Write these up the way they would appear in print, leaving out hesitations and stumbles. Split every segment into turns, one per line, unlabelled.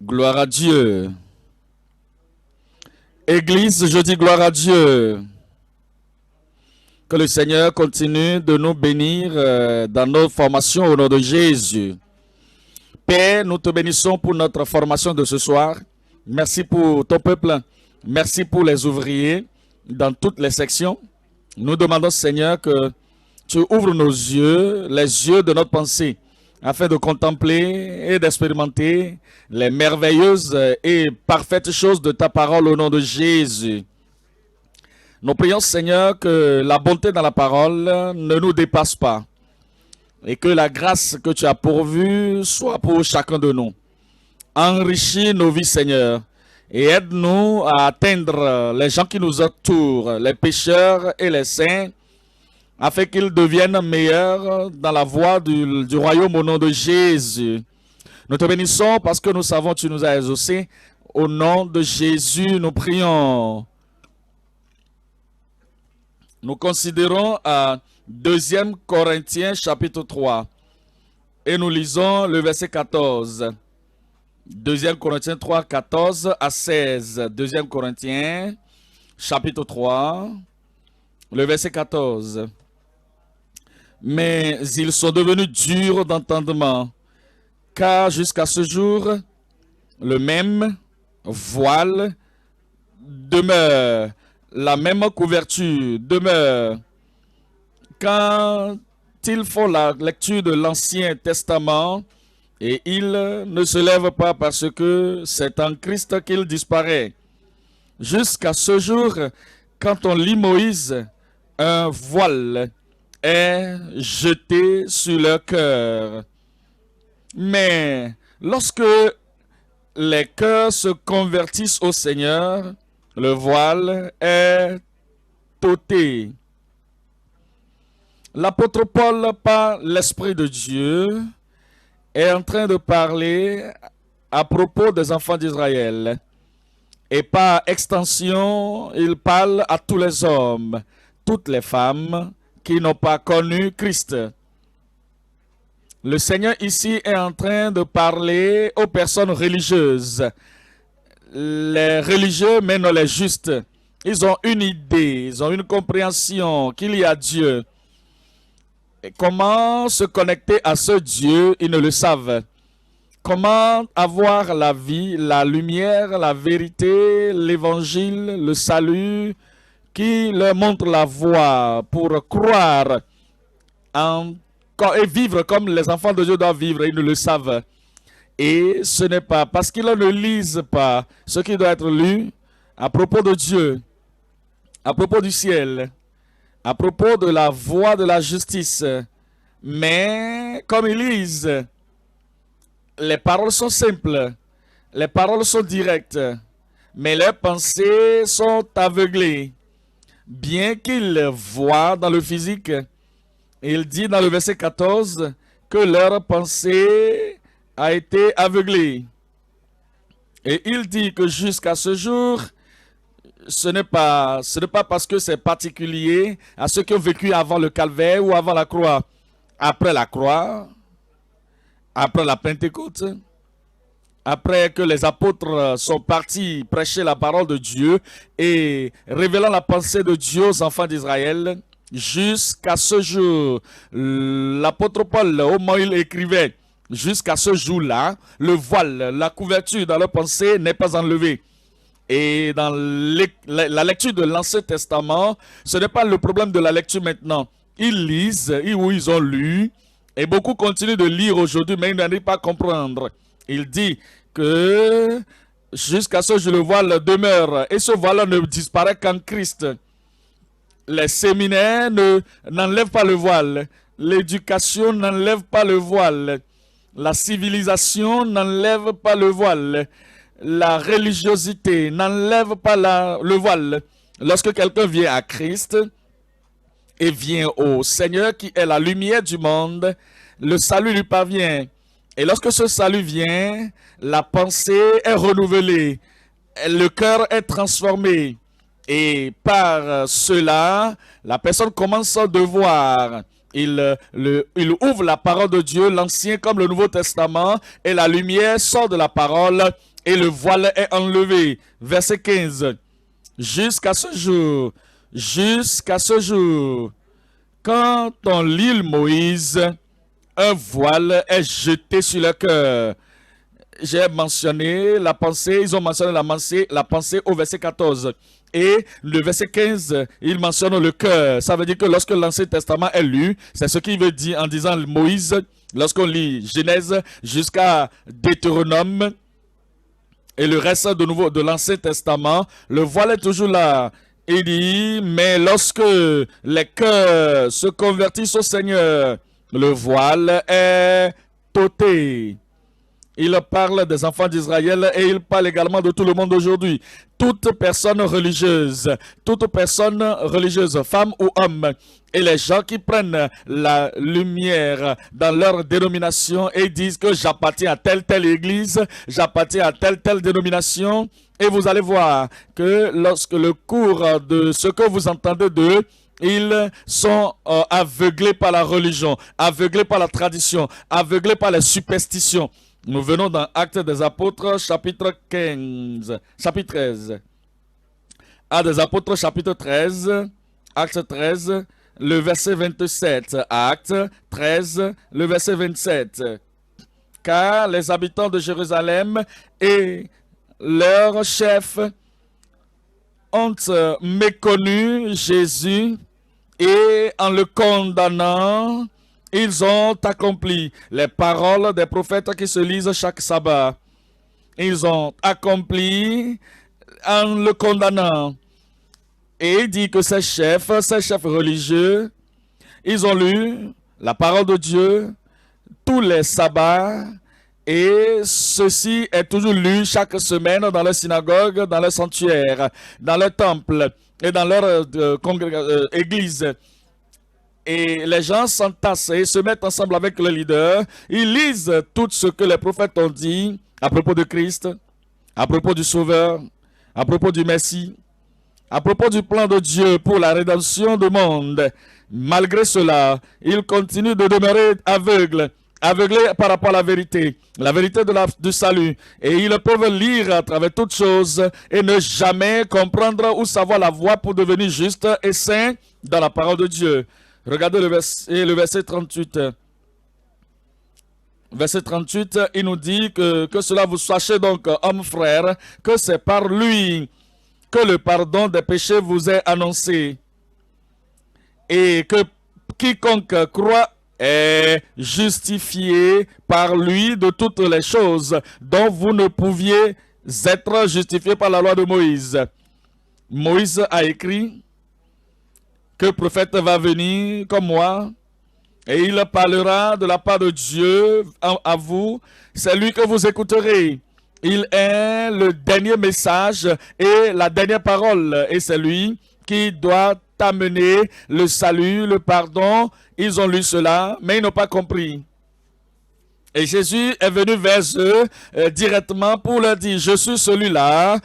Gloire à Dieu. Église, je dis gloire à Dieu. Que le Seigneur continue de nous bénir dans nos formations au nom de Jésus. Père, nous te bénissons pour notre formation de ce soir. Merci pour ton peuple. Merci pour les ouvriers dans toutes les sections. Nous demandons, Seigneur, que tu ouvres nos yeux, les yeux de notre pensée, afin de contempler et d'expérimenter les merveilleuses et parfaites choses de ta parole au nom de Jésus. Nous prions, Seigneur, que la bonté dans la parole ne nous dépasse pas et que la grâce que tu as pourvue soit pour chacun de nous. Enrichis nos vies, Seigneur, et aide-nous à atteindre les gens qui nous entourent, les pécheurs et les saints, afin qu'ils deviennent meilleurs dans la voie du royaume au nom de Jésus. Nous te bénissons parce que nous savons que tu nous as exaucés. Au nom de Jésus, nous prions. Nous considérons à 2 Corinthiens chapitre 3 et nous lisons le verset 14. 2 Corinthiens 3, 14 à 16. 2 Corinthiens chapitre 3, le verset 14. Mais ils sont devenus durs d'entendement, car jusqu'à ce jour, le même voile demeure, la même couverture demeure. Quand ils font la lecture de l'Ancien Testament, et ils ne se lèvent pas parce que c'est en Christ qu'il disparaît. Jusqu'à ce jour, quand on lit Moïse, un voile est jeté sur leur cœur. Mais lorsque les cœurs se convertissent au Seigneur, le voile est ôté. L'apôtre Paul, par l'Esprit de Dieu, est en train de parler à propos des enfants d'Israël. Et par extension, il parle à tous les hommes, toutes les femmes qui n'ont pas connu Christ. Le Seigneur ici est en train de parler aux personnes religieuses. Les religieux, mais non les justes. Ils ont une idée, ils ont une compréhension qu'il y a Dieu. Et comment se connecter à ce Dieu, ils ne le savent. Comment avoir la vie, la lumière, la vérité, l'évangile, le salut, qui leur montre la voie pour croire et vivre comme les enfants de Dieu doivent vivre, ils ne le savent. Et ce n'est pas parce qu'ils ne lisent pas ce qui doit être lu à propos de Dieu, à propos du ciel, à propos de la voie de la justice. Mais comme ils lisent, les paroles sont simples, les paroles sont directes, mais leurs pensées sont aveuglées. Bien qu'ils voient dans le physique, il dit dans le verset 14 que leur pensée a été aveuglée. Et il dit que jusqu'à ce jour, ce n'est pas parce que c'est particulier à ceux qui ont vécu avant le calvaire ou avant la croix. Après la croix, après la Pentecôte, après que les apôtres sont partis prêcher la parole de Dieu et révélant la pensée de Dieu aux enfants d'Israël, jusqu'à ce jour, l'apôtre Paul, au moment où il écrivait, jusqu'à ce jour-là, le voile, la couverture dans leur pensée n'est pas enlevée. Et dans la lecture de l'Ancien Testament, ce n'est pas le problème de la lecture maintenant. Ils lisent, ou ils ont lu, et beaucoup continuent de lire aujourd'hui, mais ils n'arrivent pas à comprendre. Il dit que jusqu'à ce jour, le voile demeure, et ce voile ne disparaît qu'en Christ. Les séminaires n'enlèvent pas le voile, l'éducation n'enlève pas le voile, la civilisation n'enlève pas le voile, la religiosité n'enlève pas le voile. Lorsque quelqu'un vient à Christ et vient au Seigneur qui est la lumière du monde, le salut lui parvient. Et lorsque ce salut vient, la pensée est renouvelée, le cœur est transformé. Et par cela, la personne commence à devoir. Il ouvre la parole de Dieu, l'Ancien comme le Nouveau Testament, et la lumière sort de la parole et le voile est enlevé. Verset 15. Jusqu'à ce jour, quand on lit Moïse, un voile est jeté sur le cœur. J'ai mentionné la pensée, ils ont mentionné la pensée au verset 14. Et le verset 15, il mentionne le cœur. Ça veut dire que lorsque l'Ancien Testament est lu, c'est ce qu'il veut dire en disant Moïse, lorsqu'on lit Genèse jusqu'à Deutéronome et le reste de nouveau de l'Ancien Testament, le voile est toujours là. Il dit, mais lorsque les cœurs se convertissent au Seigneur, le voile est ôté. Il parle des enfants d'Israël et il parle également de tout le monde aujourd'hui. Toute personne religieuse, femme ou homme, et les gens qui prennent la lumière dans leur dénomination et disent que j'appartiens à telle église, j'appartiens à telle dénomination, et vous allez voir que lorsque le cours de ce que vous entendez d'eux, ils sont aveuglés par la religion, aveuglés par la tradition, aveuglés par les superstitions. Nous venons dans Actes des Apôtres, chapitre 13. Actes des Apôtres, chapitre 13, Acte 13, le verset 27. Acte 13, le verset 27. Car les habitants de Jérusalem et leurs chefs ont méconnu Jésus et en le condamnant, ils ont accompli les paroles des prophètes qui se lisent chaque sabbat. Ils ont accompli en le condamnant. Et il dit que ces chefs religieux, ils ont lu la parole de Dieu tous les sabbats. Et ceci est toujours lu chaque semaine dans leur synagogue, dans leur sanctuaire, dans leur temple et dans leur église. Et les gens s'entassent et se mettent ensemble avec le leader. Ils lisent tout ce que les prophètes ont dit à propos de Christ, à propos du Sauveur, à propos du Messie, à propos du plan de Dieu pour la rédemption du monde. Malgré cela, ils continuent de demeurer aveuglés par rapport à la vérité du salut. Et ils peuvent lire à travers toutes choses et ne jamais comprendre ou savoir la voie pour devenir juste et saint dans la parole de Dieu. Regardez le verset 38. Verset 38, il nous dit que cela vous sachiez donc, hommes frères, que c'est par lui que le pardon des péchés vous est annoncé. Et que quiconque croit est justifié par lui de toutes les choses dont vous ne pouviez être justifiés par la loi de Moïse. Moïse a écrit que le prophète va venir comme moi et il parlera de la part de Dieu à vous. C'est lui que vous écouterez. Il est le dernier message et la dernière parole. Et c'est lui qui doit amener le salut, le pardon. Ils ont lu cela, mais ils n'ont pas compris. Et Jésus est venu vers eux directement pour leur dire, je suis celui-là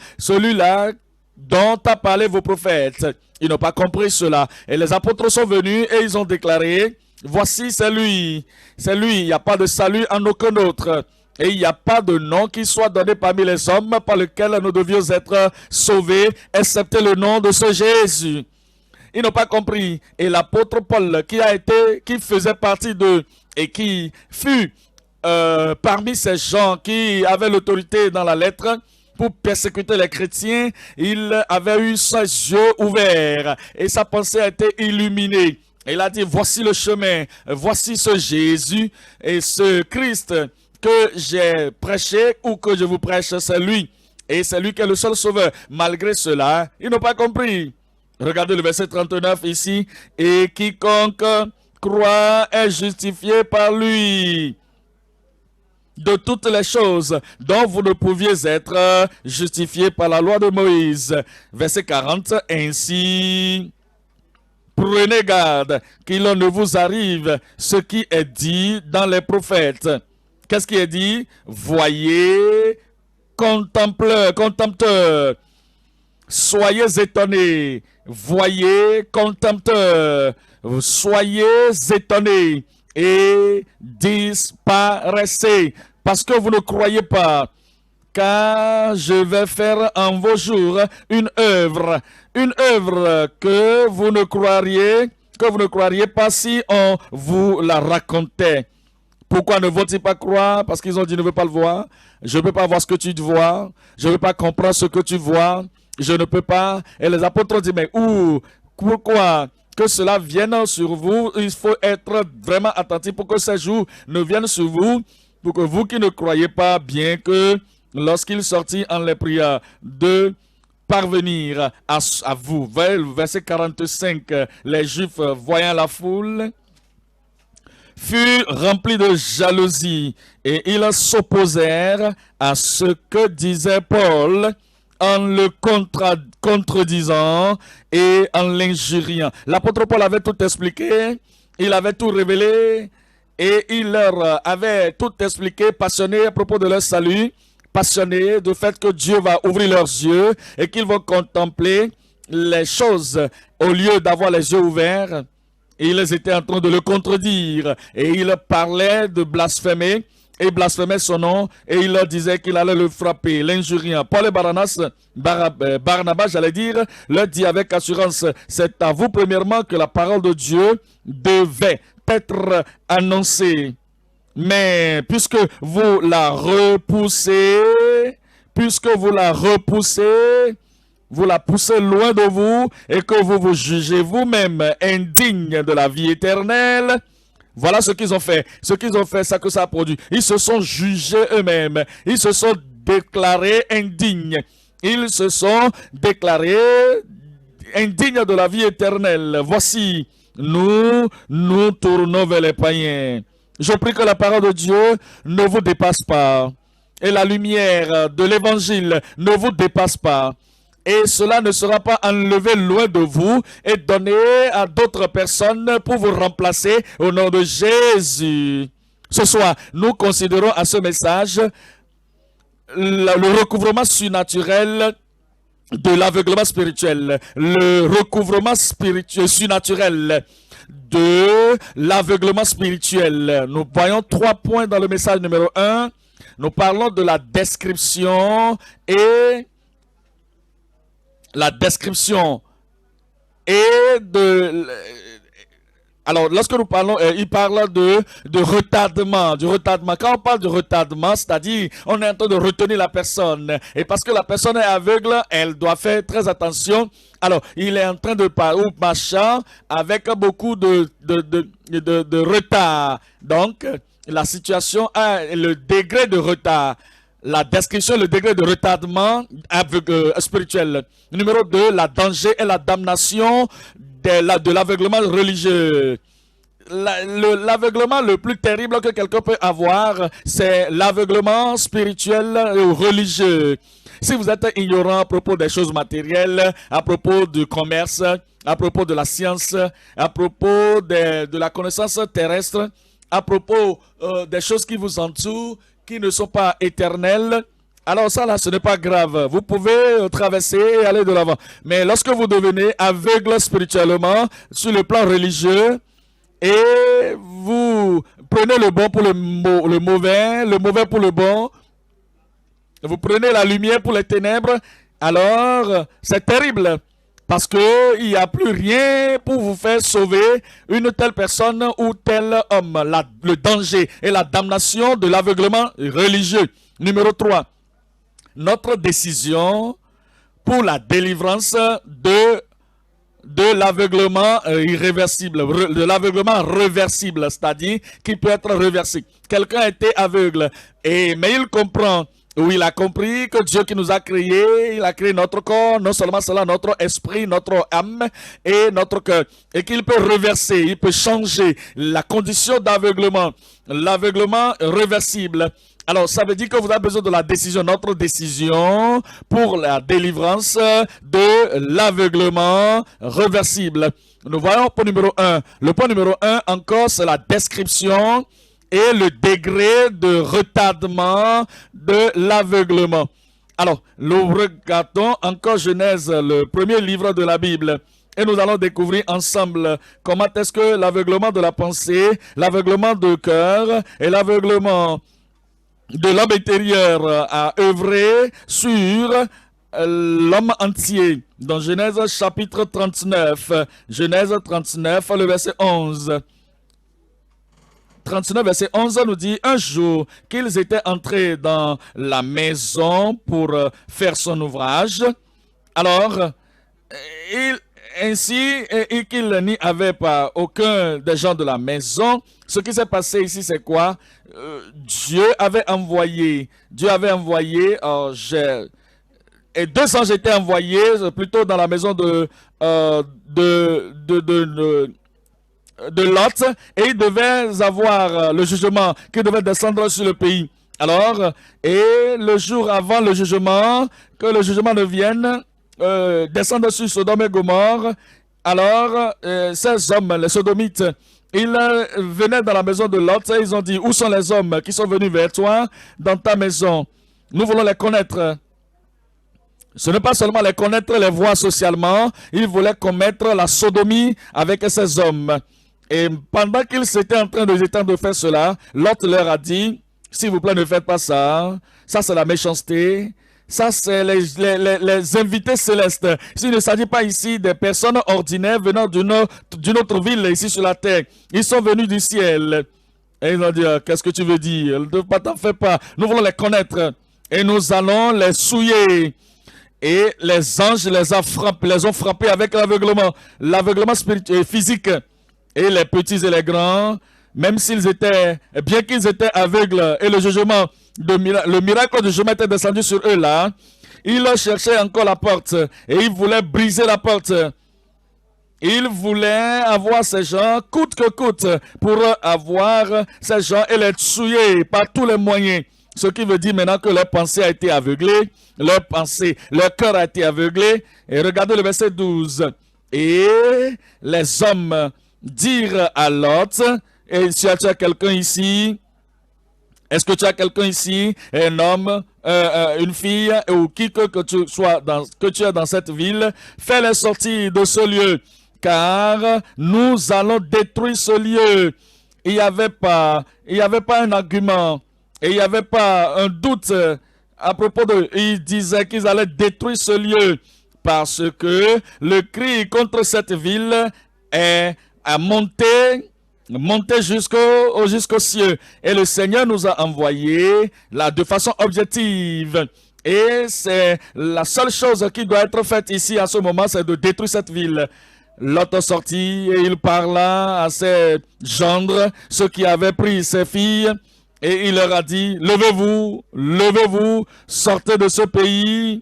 dont a parlé vos prophètes. Ils n'ont pas compris cela. Et les apôtres sont venus et ils ont déclaré, voici c'est lui, il n'y a pas de salut en aucun autre. Et il n'y a pas de nom qui soit donné parmi les hommes par lequel nous devions être sauvés, excepté le nom de ce Jésus. Ils n'ont pas compris. Et l'apôtre Paul, qui faisait partie d'eux et qui fut parmi ces gens qui avaient l'autorité dans la lettre pour persécuter les chrétiens, il avait eu ses yeux ouverts et sa pensée a été illuminée. Il a dit, voici le chemin, voici ce Jésus et ce Christ que j'ai prêché ou que je vous prêche, c'est lui. Et c'est lui qui est le seul sauveur. Malgré cela, ils n'ont pas compris. Regardez le verset 39 ici. Et quiconque croit est justifié par lui de toutes les choses dont vous ne pouviez être justifiés par la loi de Moïse. Verset 40. Ainsi, prenez garde qu'il ne vous arrive ce qui est dit dans les prophètes. Qu'est-ce qui est dit? Voyez, contempteurs. Soyez étonnés. Voyez, contempteurs. Soyez étonnés et disparaissez. Parce que vous ne croyez pas. car je vais faire en vos jours une œuvre que vous ne croiriez pas si on vous la racontait. Pourquoi ne vont-ils pas croire? Parce qu'ils ont dit, ne veux pas le voir. Je ne peux pas voir ce que tu vois. Je ne veux pas comprendre ce que tu vois. Je ne peux pas. Et les apôtres ont dit, mais pourquoi que cela vienne sur vous? Il faut être vraiment attentif pour que ces jours ne viennent sur vous, pour que vous qui ne croyez pas bien que lorsqu'il sortit en les pria de parvenir à vous. Verset 45, les Juifs, voyant la foule, furent remplis de jalousie et ils s'opposèrent à ce que disait Paul en le contredisant et en l'injuriant. L'apôtre Paul avait tout expliqué, il avait tout révélé et il leur avait tout expliqué, passionné à propos de leur salut, passionné du fait que Dieu va ouvrir leurs yeux et qu'ils vont contempler les choses au lieu d'avoir les yeux ouverts. Et ils étaient en train de le contredire et il parlait de blasphémer et blasphémait son nom et il leur disait qu'il allait le frapper, l'injuriant. Paul et Barnabas, j'allais dire, leur dit avec assurance, c'est à vous premièrement que la parole de Dieu devait être annoncée. Mais puisque vous la repoussez, vous la poussez loin de vous et que vous vous jugez vous-même indigne de la vie éternelle. Voilà ce qu'ils ont fait. Ce qu'ils ont fait, ça que ça a produit. Ils se sont jugés eux-mêmes. Ils se sont déclarés indignes. Ils se sont déclarés indignes de la vie éternelle. Voici, nous tournons vers les païens. Je prie que la parole de Dieu ne vous dépasse pas. Et la lumière de l'évangile ne vous dépasse pas. Et cela ne sera pas enlevé loin de vous et donné à d'autres personnes pour vous remplacer au nom de Jésus. Ce soir, nous considérons à ce message le recouvrement surnaturel de l'aveuglement spirituel. Le recouvrement surnaturel de l'aveuglement spirituel. Nous voyons 3 points dans le message numéro 1. Nous parlons de la description et de... Alors, lorsque nous parlons, il parle de retardement, du retardement. Quand on parle de retardement, c'est-à-dire, on est en train de retenir la personne. Et parce que la personne est aveugle, elle doit faire très attention. Alors, il est en train de parler, ou marchant, avec beaucoup de retard. Donc, la situation a le degré de retard. La description, le degré de retardement spirituel. Numéro 2, la danger et la damnation de l'aveuglement religieux. L'aveuglement le plus terrible que quelqu'un peut avoir, c'est l'aveuglement spirituel ou religieux. Si vous êtes ignorant à propos des choses matérielles, à propos du commerce, à propos de la science, à propos de la connaissance terrestre, à propos des choses qui vous entourent, qui ne sont pas éternelles, alors ça là, ce n'est pas grave. Vous pouvez traverser et aller de l'avant. Mais lorsque vous devenez aveugle spirituellement, sur le plan religieux, et vous prenez le bon pour le mauvais pour le bon, vous prenez la lumière pour les ténèbres, alors c'est terrible. Parce qu'il n'y a plus rien pour vous faire sauver une telle personne ou tel homme. Le danger et la damnation de l'aveuglement religieux. Numéro 3. Notre décision pour la délivrance de l'aveuglement irréversible, de l'aveuglement réversible, c'est-à-dire qui peut être reversé. Quelqu'un a été aveugle, mais il comprend. Oui, il a compris que Dieu qui nous a créés, il a créé notre corps, non seulement cela, notre esprit, notre âme et notre cœur. Et qu'il peut reverser, il peut changer la condition d'aveuglement, l'aveuglement réversible. Alors, ça veut dire que vous avez besoin de la décision, notre décision pour la délivrance de l'aveuglement réversible. Nous voyons point numéro 1. Le point numéro 1, encore, c'est la description et le degré de retardement de l'aveuglement. Alors, nous regardons encore Genèse, le premier livre de la Bible. Et nous allons découvrir ensemble comment est-ce que l'aveuglement de la pensée, l'aveuglement du cœur et l'aveuglement de l'homme intérieur a œuvré sur l'homme entier. Dans Genèse chapitre 39, Genèse 39, le verset 11. 39, verset 11 nous dit, un jour qu'ils étaient entrés dans la maison pour faire son ouvrage, alors, et qu'il n'y avait pas aucun des gens de la maison, ce qui s'est passé ici, c'est quoi? Dieu avait envoyé, et deux anges étaient envoyés plutôt dans la maison de Lot, et ils devaient avoir le jugement qui devait descendre sur le pays. Alors, et le jour avant le jugement, que le jugement ne vienne, descendre sur Sodome et Gomorrhe, alors ces hommes, les sodomites, ils venaient dans la maison de Lot et ils ont dit, où sont les hommes qui sont venus vers toi dans ta maison? Nous voulons les connaître. Ce n'est pas seulement les connaître, les voir socialement, ils voulaient commettre la sodomie avec ces hommes. Et pendant qu'ils étaient en train de faire cela, Lot leur a dit, s'il vous plaît, ne faites pas ça. Ça, c'est la méchanceté. Ça, c'est les invités célestes. Il ne s'agit pas ici des personnes ordinaires venant d'une autre ville ici sur la terre. Ils sont venus du ciel. Et ils ont dit, qu'est-ce que tu veux dire? Ne t'en fais pas. Nous voulons les connaître. Et nous allons les souiller. Et les anges les ont frappés avec l'aveuglement spirituel, physique. Et les petits et les grands, même s'ils étaient, bien qu'ils étaient aveugles, et le miracle du jugement était descendu sur eux là, ils cherchaient encore la porte, et ils voulaient briser la porte. Ils voulaient avoir ces gens, coûte que coûte, pour avoir ces gens et les tuer par tous les moyens. Ce qui veut dire maintenant que leur pensée a été aveuglée, leur cœur a été aveuglé. Et regardez le verset 12. Et les hommes dirent à Lot, et si tu as quelqu'un ici, est-ce que tu as quelqu'un ici, un homme, une fille, ou qui que tu es dans cette ville, fais-les sortir de ce lieu, car nous allons détruire ce lieu. Il n'y avait pas un argument, et il n'y avait pas un doute à propos de... Ils disaient qu'ils allaient détruire ce lieu, parce que le cri contre cette ville est à monter jusqu'au cieux. Et le Seigneur nous a envoyés là de façon objective. Et c'est la seule chose qui doit être faite ici à ce moment, c'est de détruire cette ville. Lot sortit et il parla à ses gendres, ceux qui avaient pris ses filles, et il leur a dit, levez-vous, sortez de ce pays,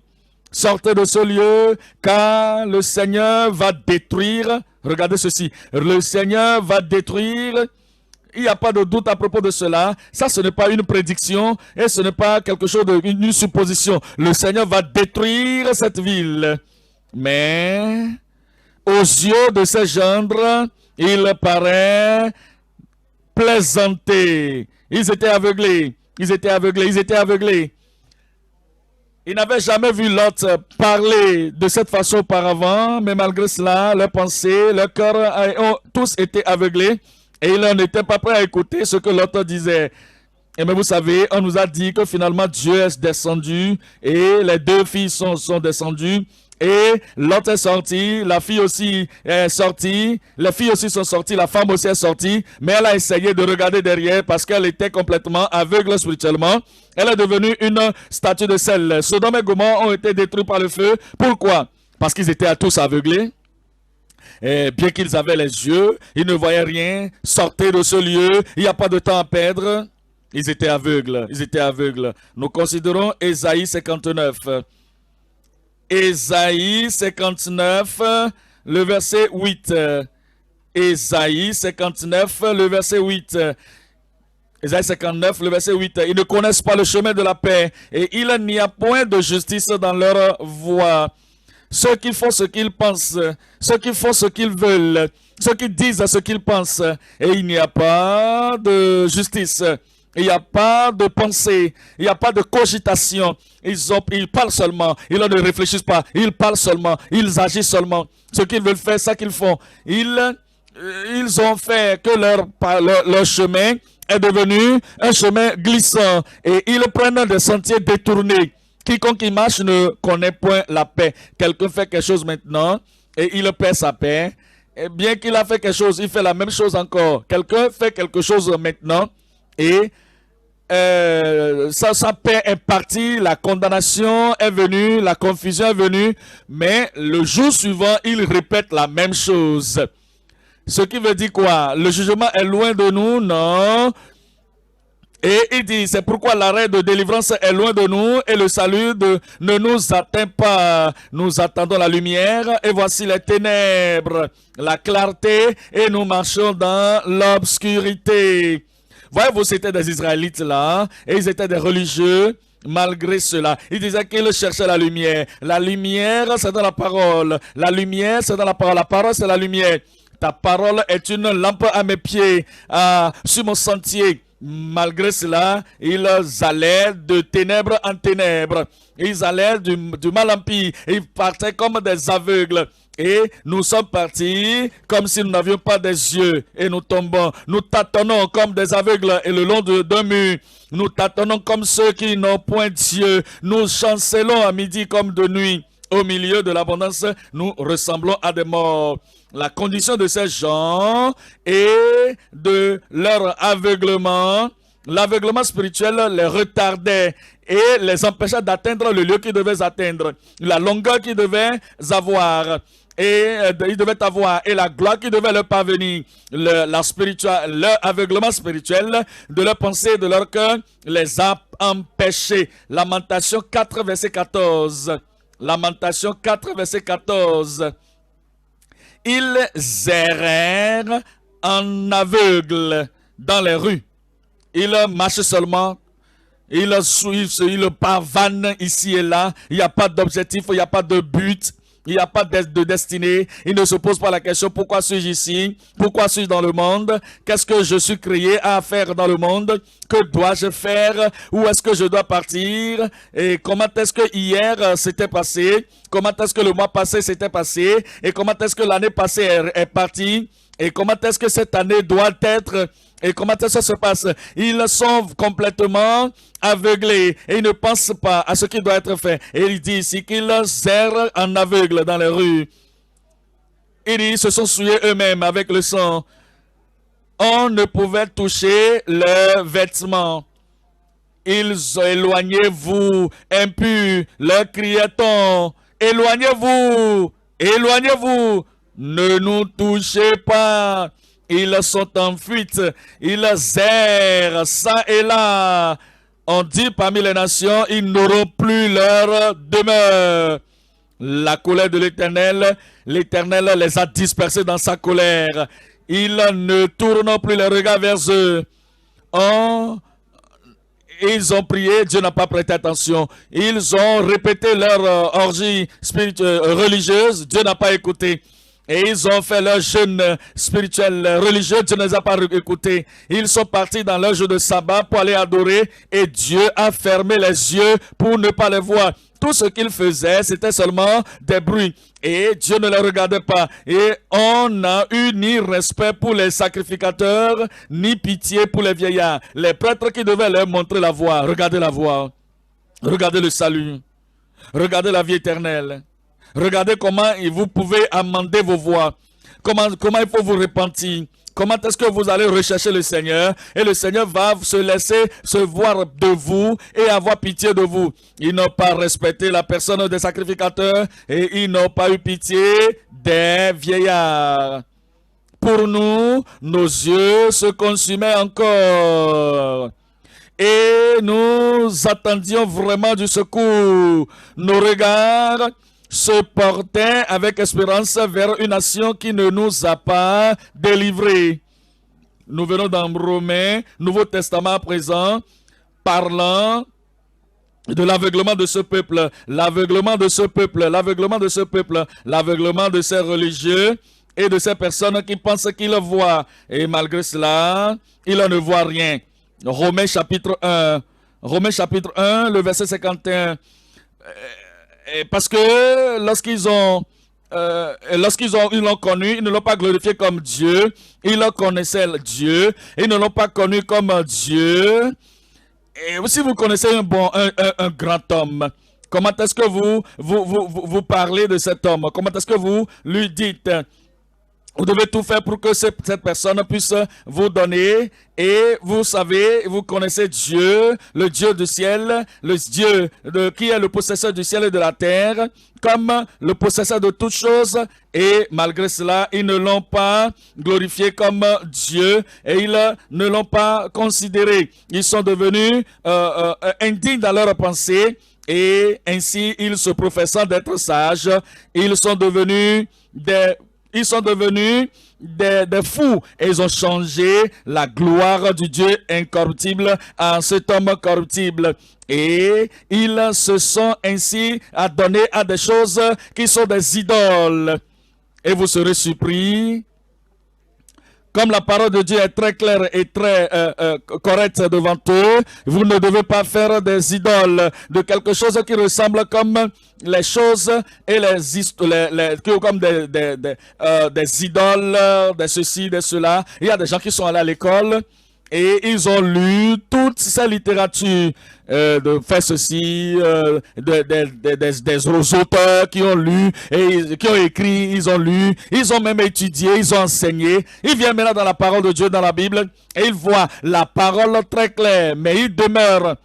sortez de ce lieu, car le Seigneur va détruire. Regardez ceci, le Seigneur va détruire. Il n'y a pas de doute à propos de cela. Ça, ce n'est pas une prédiction et ce n'est pas quelque chose une supposition. Le Seigneur va détruire cette ville. Mais aux yeux de ses gendres, il paraît plaisanter. Ils étaient aveuglés. Ils n'avaient jamais vu Lot parler de cette façon auparavant, mais malgré cela, leurs pensées, leur cœur ont tous été aveuglés et ils n'étaient pas prêts à écouter ce que Lot disait. Et mais vous savez, on nous a dit que finalement Dieu est descendu et les deux filles sont descendues. Et Lot est sorti, la fille aussi est sortie, les filles aussi sont sorties, la femme aussi est sortie, mais elle a essayé de regarder derrière parce qu'elle était complètement aveugle spirituellement. Elle est devenue une statue de sel. Sodome et Gomorrhe ont été détruits par le feu. Pourquoi? Parce qu'ils étaient tous aveuglés. Et bien qu'ils avaient les yeux, ils ne voyaient rien. Sortez de ce lieu, il n'y a pas de temps à perdre. Ils étaient aveugles. Nous considérons Ésaïe 59. Ésaïe 59, le verset 8. Ésaïe 59, le verset 8. Ésaïe 59, le verset 8. Ils ne connaissent pas le chemin de la paix et il n'y a point de justice dans leur voie. Ceux qui font ce qu'ils pensent, ceux qui font ce qu'ils veulent, ceux qui disent ce qu'ils pensent, et il n'y a pas de justice. Il n'y a pas de pensée, il n'y a pas de cogitation. Ils parlent seulement, ils ne réfléchissent pas, ils parlent seulement, ils agissent seulement. Ce qu'ils veulent faire, ça qu'ils font. Ils ont fait que leur chemin est devenu un chemin glissant et ils prennent des sentiers détournés. Quiconque y marche ne connaît point la paix. Quelqu'un fait quelque chose maintenant et il perd sa paix. Et bien qu'il a fait quelque chose, il fait la même chose encore. Quelqu'un fait quelque chose maintenant et sa paix est partie, la condamnation est venue, la confusion est venue, mais le jour suivant, il répète la même chose. Ce qui veut dire quoi? Le jugement est loin de nous? Non. Et il dit, c'est pourquoi l'arrêt de délivrance est loin de nous et le salut ne nous atteint pas. Nous attendons la lumière et voici les ténèbres, la clarté et nous marchons dans l'obscurité. Voyez-vous, c'était des Israélites là et ils étaient des religieux. Malgré cela, il disait qu'il cherchait la lumière. La lumière, c'est dans la parole. La lumière, c'est dans la parole. La parole, c'est la lumière. Ta parole est une lampe à mes pieds, sur mon sentier. Malgré cela, ils allaient de ténèbres en ténèbres. Ils allaient du mal en pire. Ils partaient comme des aveugles. Et nous sommes partis comme si nous n'avions pas des yeux. Et nous tombons. Nous tâtonnons comme des aveugles et le long d'un mur. Nous tâtonnons comme ceux qui n'ont point Dieu. Nous chancelons à midi comme de nuit. Au milieu de l'abondance, nous ressemblons à des morts. La condition de ces gens et de leur aveuglement, l'aveuglement spirituel les retardait et les empêchait d'atteindre le lieu qu'ils devaient atteindre, la longueur qu'ils devaient avoir. Et ils devaient avoir, et la gloire qui devait leur parvenir, leur aveuglement spirituel de leur pensée, de leur cœur, les a empêchés. Lamentation 4, verset 14. Lamentation 4, verset 14. Ils errèrent en aveugle dans les rues. Ils marchent seulement. Ils suivent, ils pavanent ici et là. Il n'y a pas d'objectif, il n'y a pas de but. Il n'y a pas de destinée. Il ne se pose pas la question, pourquoi suis-je ici? Pourquoi suis-je dans le monde? Qu'est-ce que je suis créé à faire dans le monde? Que dois-je faire? Où est-ce que je dois partir? Et comment est-ce que hier s'était passé? Comment est-ce que le mois passé s'était passé? Et comment est-ce que l'année passée est partie? Et comment est-ce que cette année doit être? Et comment est-ce que ça se passe? Ils sont complètement aveuglés et ils ne pensent pas à ce qui doit être fait. Et il dit ici qu'ils errent en aveugle dans les rues. Il dit, ils se sont souillés eux-mêmes avec le sang. On ne pouvait toucher leurs vêtements. Ils éloignez-vous, impurs, leur criait-on. Éloignez-vous, éloignez-vous, ne nous touchez pas. Ils sont en fuite, ils errent ça et là. On dit parmi les nations, ils n'auront plus leur demeure. La colère de l'Éternel, l'Éternel les a dispersés dans sa colère. Ils ne tournent plus les regards vers eux. Ils ont prié, Dieu n'a pas prêté attention. Ils ont répété leur orgie religieuse, Dieu n'a pas écouté. Et ils ont fait leur jeûne spirituel religieux, Dieu ne les a pas écoutés. Ils sont partis dans leur jour de sabbat pour aller adorer et Dieu a fermé les yeux pour ne pas les voir. Tout ce qu'ils faisaient, c'était seulement des bruits. Et Dieu ne les regardait pas. Et on n'a eu ni respect pour les sacrificateurs, ni pitié pour les vieillards. Les prêtres qui devaient leur montrer la voie. Regardez la voie. Regardez le salut. Regardez la vie éternelle. Regardez comment vous pouvez amender vos voies. Comment il faut vous repentir. Comment est-ce que vous allez rechercher le Seigneur et le Seigneur va se laisser se voir de vous et avoir pitié de vous. Ils n'ont pas respecté la personne des sacrificateurs et ils n'ont pas eu pitié des vieillards. Pour nous, nos yeux se consumaient encore. Et nous attendions vraiment du secours. Nos regards se portait avec espérance vers une nation qui ne nous a pas délivrés. Nous venons dans Romains, Nouveau Testament à présent, parlant de l'aveuglement de ce peuple, l'aveuglement de ce peuple, l'aveuglement de ce peuple, l'aveuglement de ces religieux et de ces personnes qui pensent qu'ils voient. Et malgré cela, ils ne voient rien. Romains chapitre 1, le verset 51. Parce que lorsqu'ils ont lorsqu'ils l'ont connu, ils ne l'ont pas glorifié comme Dieu. Ils le connaissaient Dieu. Ils ne l'ont pas connu comme Dieu. Et si vous connaissez un grand homme, comment est-ce que vous parlez de cet homme? Comment est-ce que vous lui dites? Vous devez tout faire pour que cette personne puisse vous donner. Et vous savez, vous connaissez Dieu, le Dieu du ciel, le Dieu qui est le possesseur du ciel et de la terre, comme le possesseur de toutes choses. Et malgré cela, ils ne l'ont pas glorifié comme Dieu et ils ne l'ont pas considéré. Ils sont devenus indignes dans leurs pensées et ainsi, ils se professant d'être sages, ils sont devenus des fous et ils ont changé la gloire du Dieu incorruptible en cet homme corruptible. Et ils se sont ainsi adonnés à des choses qui sont des idoles. Et vous serez surpris. Comme la parole de Dieu est très claire et très correcte devant eux, vous ne devez pas faire des idoles, de quelque chose qui ressemble comme les choses et comme des idoles, de ceci, de cela. Il y a des gens qui sont allés à l'école et ils ont lu toute cette littérature de faire ceci, des auteurs qui ont lu et qui ont écrit, ils ont lu, ils ont même étudié, ils ont enseigné. Ils viennent maintenant dans la parole de Dieu, dans la Bible, et ils voient la parole très claire, mais ils demeurent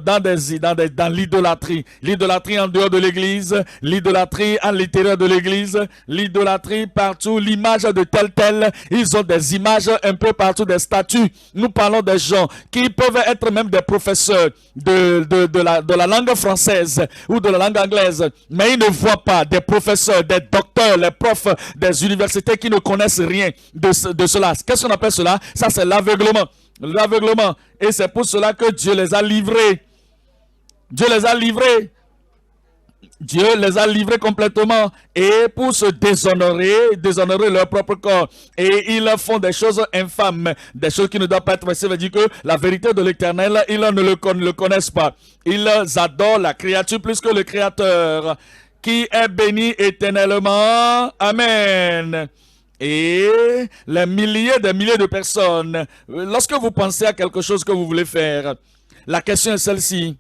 dans l'idolâtrie. L'idolâtrie en dehors de l'église, l'idolâtrie à l'intérieur de l'église, l'idolâtrie partout, l'image de tel. Ils ont des images un peu partout, des statues. Nous parlons des gens qui peuvent être même des professeurs de la langue française ou de la langue anglaise, mais ils ne voient pas des professeurs, des docteurs, les profs des universités qui ne connaissent rien de cela. Qu'est-ce qu'on appelle cela? Ça, c'est l'aveuglement. L'aveuglement. Et c'est pour cela que Dieu les a livrés. Dieu les a livrés. Dieu les a livrés complètement. Et pour se déshonorer leur propre corps. Et ils font des choses infâmes. Des choses qui ne doivent pas être faites. Ça veut dire que la vérité de l'Éternel, ils ne le connaissent pas. Ils adorent la créature plus que le Créateur, qui est béni éternellement. Amen. Et les milliers de personnes, lorsque vous pensez à quelque chose que vous voulez faire, la question est celle-ci.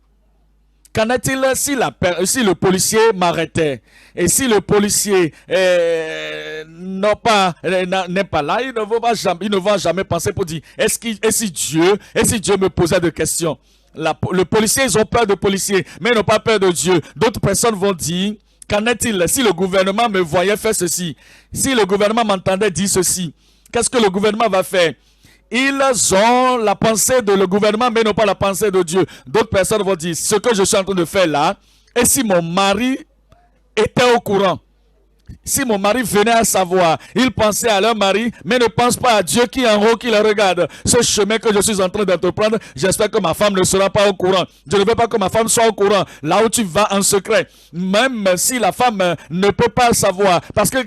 Qu'en est-il si le policier m'arrêtait? Et si le policier n'est pas là, il ne va jamais penser pour dire, et si Dieu me posait des questions? Le policier, ils ont peur de policier, mais ils n'ont pas peur de Dieu. D'autres personnes vont dire, qu'en est-il si le gouvernement me voyait faire ceci? Si le gouvernement m'entendait dire ceci, qu'est-ce que le gouvernement va faire? Ils ont la pensée de le gouvernement, mais non pas la pensée de Dieu. D'autres personnes vont dire, ce que je suis en train de faire là, et si mon mari était au courant? Si mon mari venait à savoir, ils pensaient à leur mari, mais ne pensent pas à Dieu qui est en haut, qui les regarde. Ce chemin que je suis en train d'entreprendre, j'espère que ma femme ne sera pas au courant. Je ne veux pas que ma femme soit au courant. Là où tu vas en secret, même si la femme ne peut pas le savoir, parce que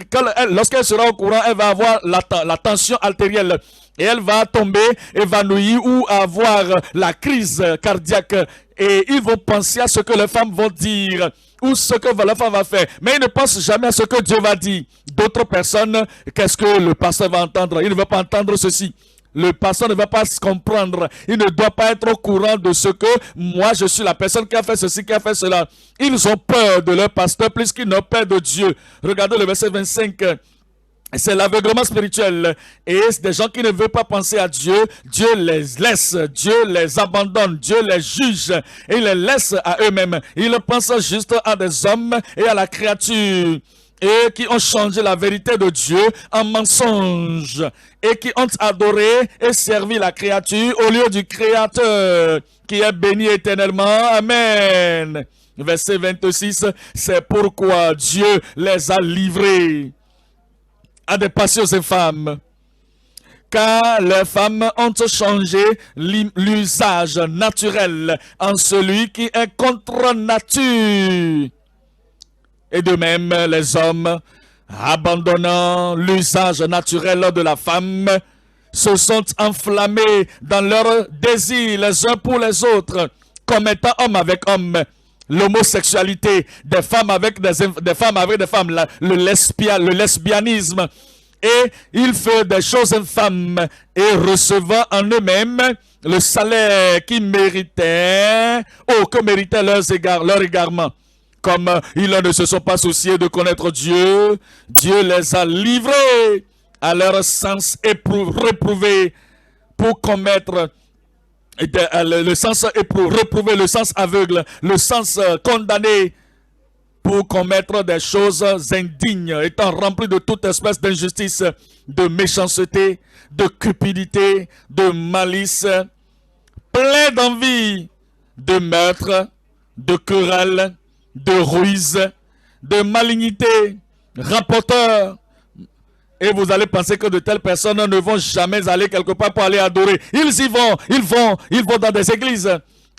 lorsqu'elle sera au courant, elle va avoir la tension artérielle. Et elle va tomber évanouie ou avoir la crise cardiaque. Et ils vont penser à ce que les femmes vont dire ou ce que la femme va faire. Mais ils ne pensent jamais à ce que Dieu va dire. D'autres personnes, qu'est-ce que le pasteur va entendre? Il ne va pas entendre ceci. Le pasteur ne va pas se comprendre. Il ne doit pas être au courant de ce que moi, je suis la personne qui a fait ceci, qui a fait cela. Ils ont peur de leur pasteur plus qu'ils n'ont peur de Dieu. Regardez le verset 25. C'est l'aveuglement spirituel. Et c'est des gens qui ne veulent pas penser à Dieu. Dieu les laisse. Dieu les abandonne. Dieu les juge. Et les laisse à eux-mêmes. Ils pensent juste à des hommes et à la créature. Et qui ont changé la vérité de Dieu en mensonge. Et qui ont adoré et servi la créature au lieu du Créateur. Qui est béni éternellement. Amen. Verset 26. C'est pourquoi Dieu les a livrés à des passions infâmes, car les femmes ont changé l'usage naturel en celui qui est contre nature. Et de même, les hommes, abandonnant l'usage naturel de la femme, se sont enflammés dans leurs désirs les uns pour les autres, comme étant homme avec homme. l'homosexualité, des femmes avec des femmes, le lesbianisme. Et il fait des choses infâmes et recevant en eux-mêmes le salaire qu'ils méritaient, que méritaient leur égarement. Comme ils ne se sont pas souciés de connaître Dieu, Dieu les a livrés à leur sens réprouvé pour commettre le sens réprouvé, le sens aveugle, le sens condamné pour commettre des choses indignes, étant remplis de toute espèce d'injustice, de méchanceté, de cupidité, de malice, plein d'envie, de meurtre, de querelle, de ruse, de malignité, rapporteurs. Et vous allez penser que de telles personnes ne vont jamais aller quelque part pour aller adorer. Ils vont dans des églises.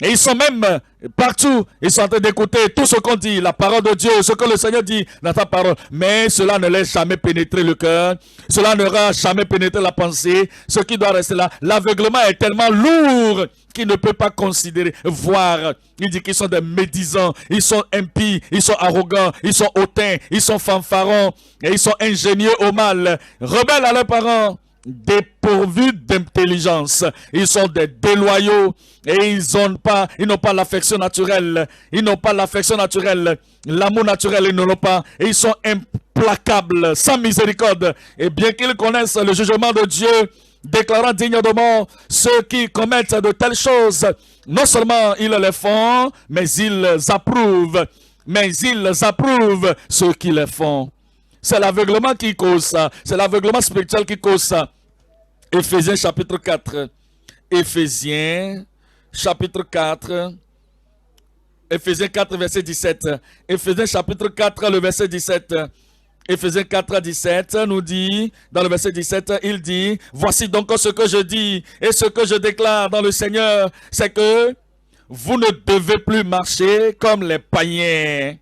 Et ils sont même partout. Ils sont en train d'écouter tout ce qu'on dit, la parole de Dieu, ce que le Seigneur dit dans sa parole. Mais cela ne laisse jamais pénétrer le cœur. Cela n'aura jamais pénétré la pensée. Ce qui doit rester là. L'aveuglement est tellement lourd qu'il ne peut pas considérer, voir. Il dit qu'ils sont des médisants, ils sont impies, ils sont arrogants, ils sont hautains, ils sont fanfarons, et ils sont ingénieux au mal, rebelles à leurs parents, dépourvus d'intelligence. Ils sont des déloyaux et ils n'ont pas l'affection naturelle. Ils n'ont pas l'affection naturelle, l'amour naturel, ils ne l'ont pas. Et ils sont implacables, sans miséricorde. Et bien qu'ils connaissent le jugement de Dieu, déclarant digne de mort ceux qui commettent de telles choses, non seulement ils les font, mais ils approuvent. Ceux qui les font. C'est l'aveuglement qui cause ça. C'est l'aveuglement spirituel qui cause ça. Éphésiens chapitre 4. Éphésiens chapitre 4. Éphésiens 4 verset 17. Éphésiens chapitre 4 le verset 17. Éphésiens 4 17 nous dit, dans le verset 17, il dit, voici donc ce que je dis et ce que je déclare dans le Seigneur, c'est que vous ne devez plus marcher comme les païens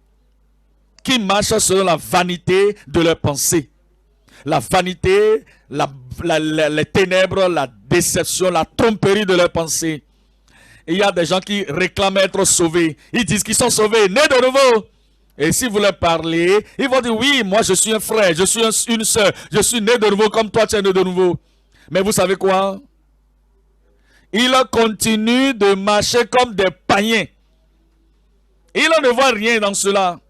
qui marchent selon la vanité de leurs pensées. La vanité, les ténèbres, la déception, la tromperie de leurs pensées. Et il y a des gens qui réclament être sauvés. Ils disent qu'ils sont sauvés, nés de nouveau. Et si vous leur parlez, ils vont dire, oui, moi je suis un frère, je suis une soeur, je suis né de nouveau comme toi tu es né de nouveau. Mais vous savez quoi? Ils continuent de marcher comme des païens. Ils ne voient rien dans cela.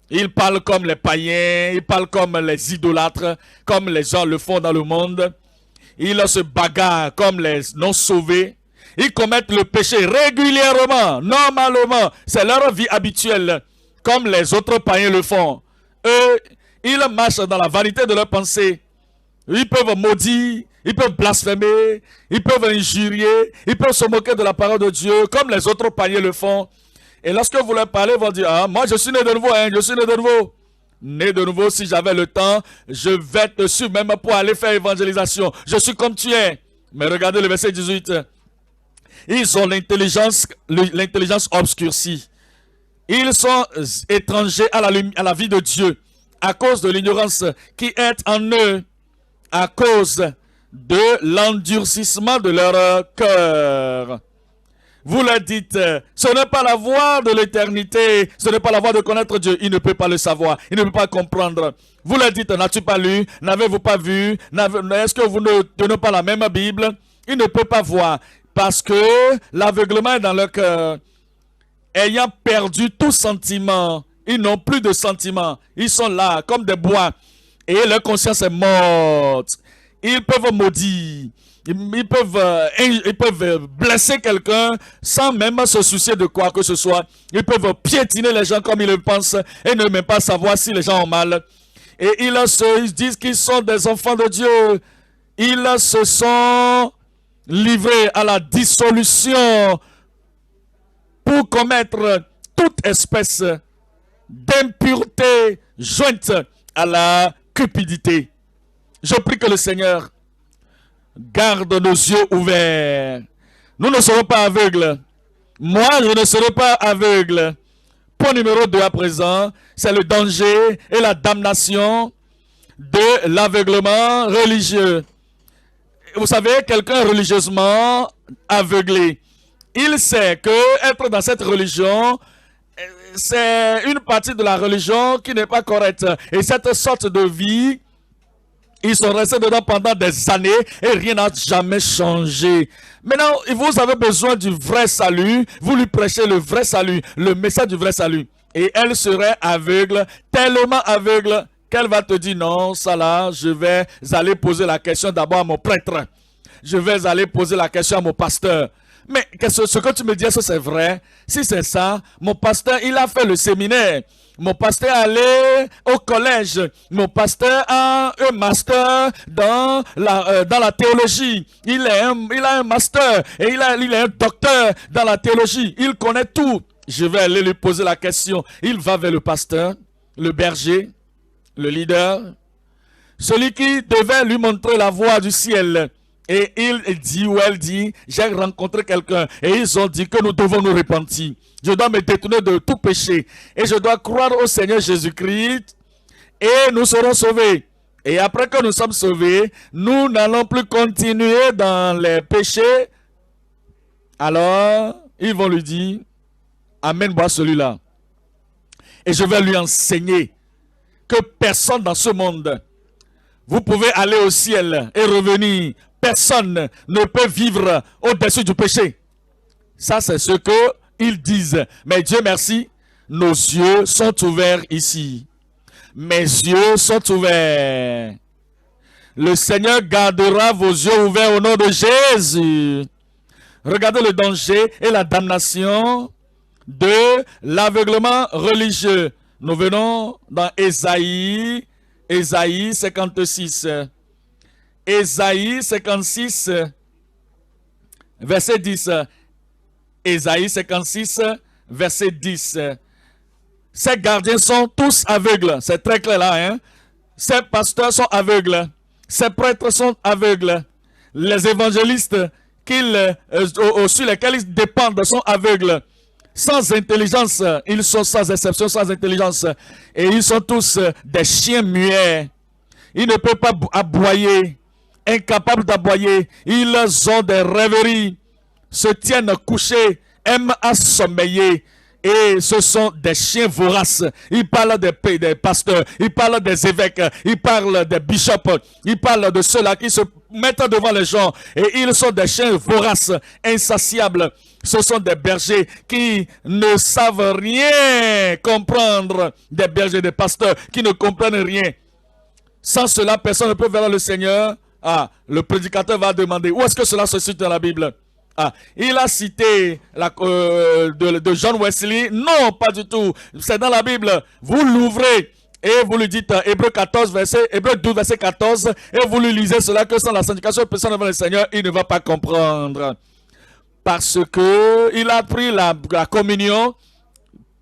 Ils parlent comme les païens, ils parlent comme les idolâtres, comme les gens le font dans le monde. Ils se bagarrent comme les non-sauvés. Ils commettent le péché régulièrement, normalement. C'est leur vie habituelle, comme les autres païens le font. Eux, ils marchent dans la vanité de leurs pensées. Ils peuvent maudire, ils peuvent blasphémer, ils peuvent injurier, ils peuvent se moquer de la parole de Dieu, comme les autres païens le font. Et lorsque vous leur parlez, ils vont dire, ah, moi je suis né de nouveau, je suis né de nouveau. Né de nouveau, si j'avais le temps, je vais te suivre même pour aller faire évangélisation. Je suis comme tu es. Mais regardez le verset 18. Ils ont l'intelligence obscurcie. Ils sont étrangers à la vie de Dieu à cause de l'ignorance qui est en eux, à cause de l'endurcissement de leur cœur. Vous leur dites, ce n'est pas la voie de l'éternité, ce n'est pas la voie de connaître Dieu. Il ne peut pas le savoir, il ne peut pas comprendre. Vous leur dites, n'as-tu pas lu, n'avez-vous pas vu, est-ce que vous ne tenez pas la même Bible? Il ne peut pas voir, parce que l'aveuglement est dans leur cœur. Ayant perdu tout sentiment, ils n'ont plus de sentiment. Ils sont là, comme des bois, et leur conscience est morte. Ils peuvent maudire. Ils peuvent blesser quelqu'un sans même se soucier de quoi que ce soit. Ils peuvent piétiner les gens comme ils le pensent et ne même pas savoir si les gens ont mal. Et ils disent qu'ils sont des enfants de Dieu. Ils se sont livrés à la dissolution pour commettre toute espèce d'impureté jointe à la cupidité. Je prie que le Seigneur garde nos yeux ouverts. Nous ne serons pas aveugles. Moi, je ne serai pas aveugle. Point numéro 2 à présent, c'est le danger et la damnation de l'aveuglement religieux. Vous savez, quelqu'un religieusement aveuglé, il sait que être dans cette religion c'est une partie de la religion qui n'est pas correcte. Et cette sorte de vie, ils sont restés dedans pendant des années et rien n'a jamais changé. Maintenant, vous avez besoin du vrai salut. Vous lui prêchez le vrai salut, le message du vrai salut. Et elle serait aveugle, tellement aveugle, qu'elle va te dire non, ça là, je vais aller poser la question d'abord à mon prêtre. Je vais aller poser la question à mon pasteur. Mais ce que tu me dis, est-ce que c'est vrai? Si c'est ça, mon pasteur, il a fait le séminaire. Mon pasteur est allé au collège. Mon pasteur a un master dans la théologie. Il a un master et il est un docteur dans la théologie. Il connaît tout. Je vais aller lui poser la question. Il va vers le pasteur, le berger, le leader, celui qui devait lui montrer la voie du ciel. Et il dit ou elle dit, j'ai rencontré quelqu'un et ils ont dit que nous devons nous repentir. Je dois me détourner de tout péché et je dois croire au Seigneur Jésus-Christ et nous serons sauvés. Et après que nous sommes sauvés, nous n'allons plus continuer dans les péchés. Alors, ils vont lui dire, amène-moi celui-là. Et je vais lui enseigner que personne dans ce monde, vous pouvez aller au ciel et revenir. Personne ne peut vivre au-dessus du péché. Ça, c'est ce qu'ils disent. Mais Dieu merci, nos yeux sont ouverts ici. Mes yeux sont ouverts. Le Seigneur gardera vos yeux ouverts au nom de Jésus. Regardez le danger et la damnation de l'aveuglement religieux. Nous venons dans Ésaïe 56. Ésaïe 56, verset 10. Ésaïe 56, verset 10. Ces gardiens sont tous aveugles. C'est très clair là. Hein? Ces pasteurs sont aveugles. Ces prêtres sont aveugles. Les évangélistes sur lesquels ils dépendent sont aveugles. Sans intelligence, ils sont sans exception, sans intelligence. Et ils sont tous des chiens muets. Ils ne peuvent pas aboyer. Incapables d'aboyer, ils ont des rêveries, se tiennent couchés, aiment à sommeiller. Et ce sont des chiens voraces. Ils parlent des pasteurs, ils parlent des évêques, ils parlent des bishops, ils parlent de ceux-là qui se mettent devant les gens. Et ils sont des chiens voraces, insatiables. Ce sont des bergers qui ne savent rien comprendre. Des bergers, des pasteurs qui ne comprennent rien. Sans cela, personne ne peut vers le Seigneur. Le prédicateur va demander où est-ce que cela se cite dans la Bible. Il a cité de John Wesley. Non, pas du tout. C'est dans la Bible. Vous l'ouvrez et vous lui dites Hébreux 12, verset 14, et vous lui lisez cela que sans la sanctification de personne devant le Seigneur, il ne va pas comprendre. Parce que il a pris la communion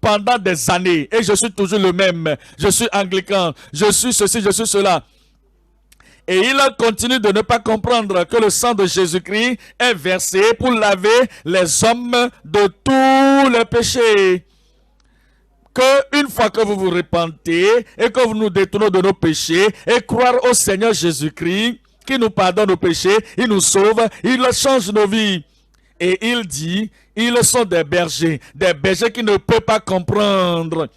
pendant des années et je suis toujours le même. Je suis anglican, je suis ceci, je suis cela. Et il continue de ne pas comprendre que le sang de Jésus-Christ est versé pour laver les hommes de tous les péchés. Que une fois que vous vous repentez et que vous nous détournez de nos péchés et croire au Seigneur Jésus-Christ qui nous pardonne nos péchés, il nous sauve, il change nos vies. Et il dit, ils sont des bergers qui ne peuvent pas comprendre.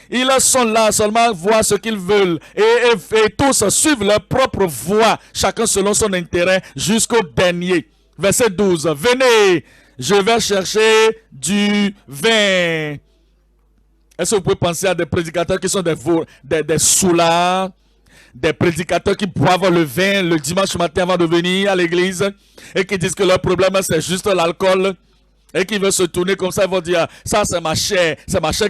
Ils sont là seulement voir ce qu'ils veulent et tous suivent leur propre voie, chacun selon son intérêt jusqu'au dernier. Verset 12. Venez, je vais chercher du vin. Est-ce que vous pouvez penser à des prédicateurs qui sont des soulards, des prédicateurs qui boivent le vin le dimanche matin avant de venir à l'église et qui disent que leur problème c'est juste l'alcool? Et qui veut se tourner comme ça, ils vont dire, ça c'est ma chair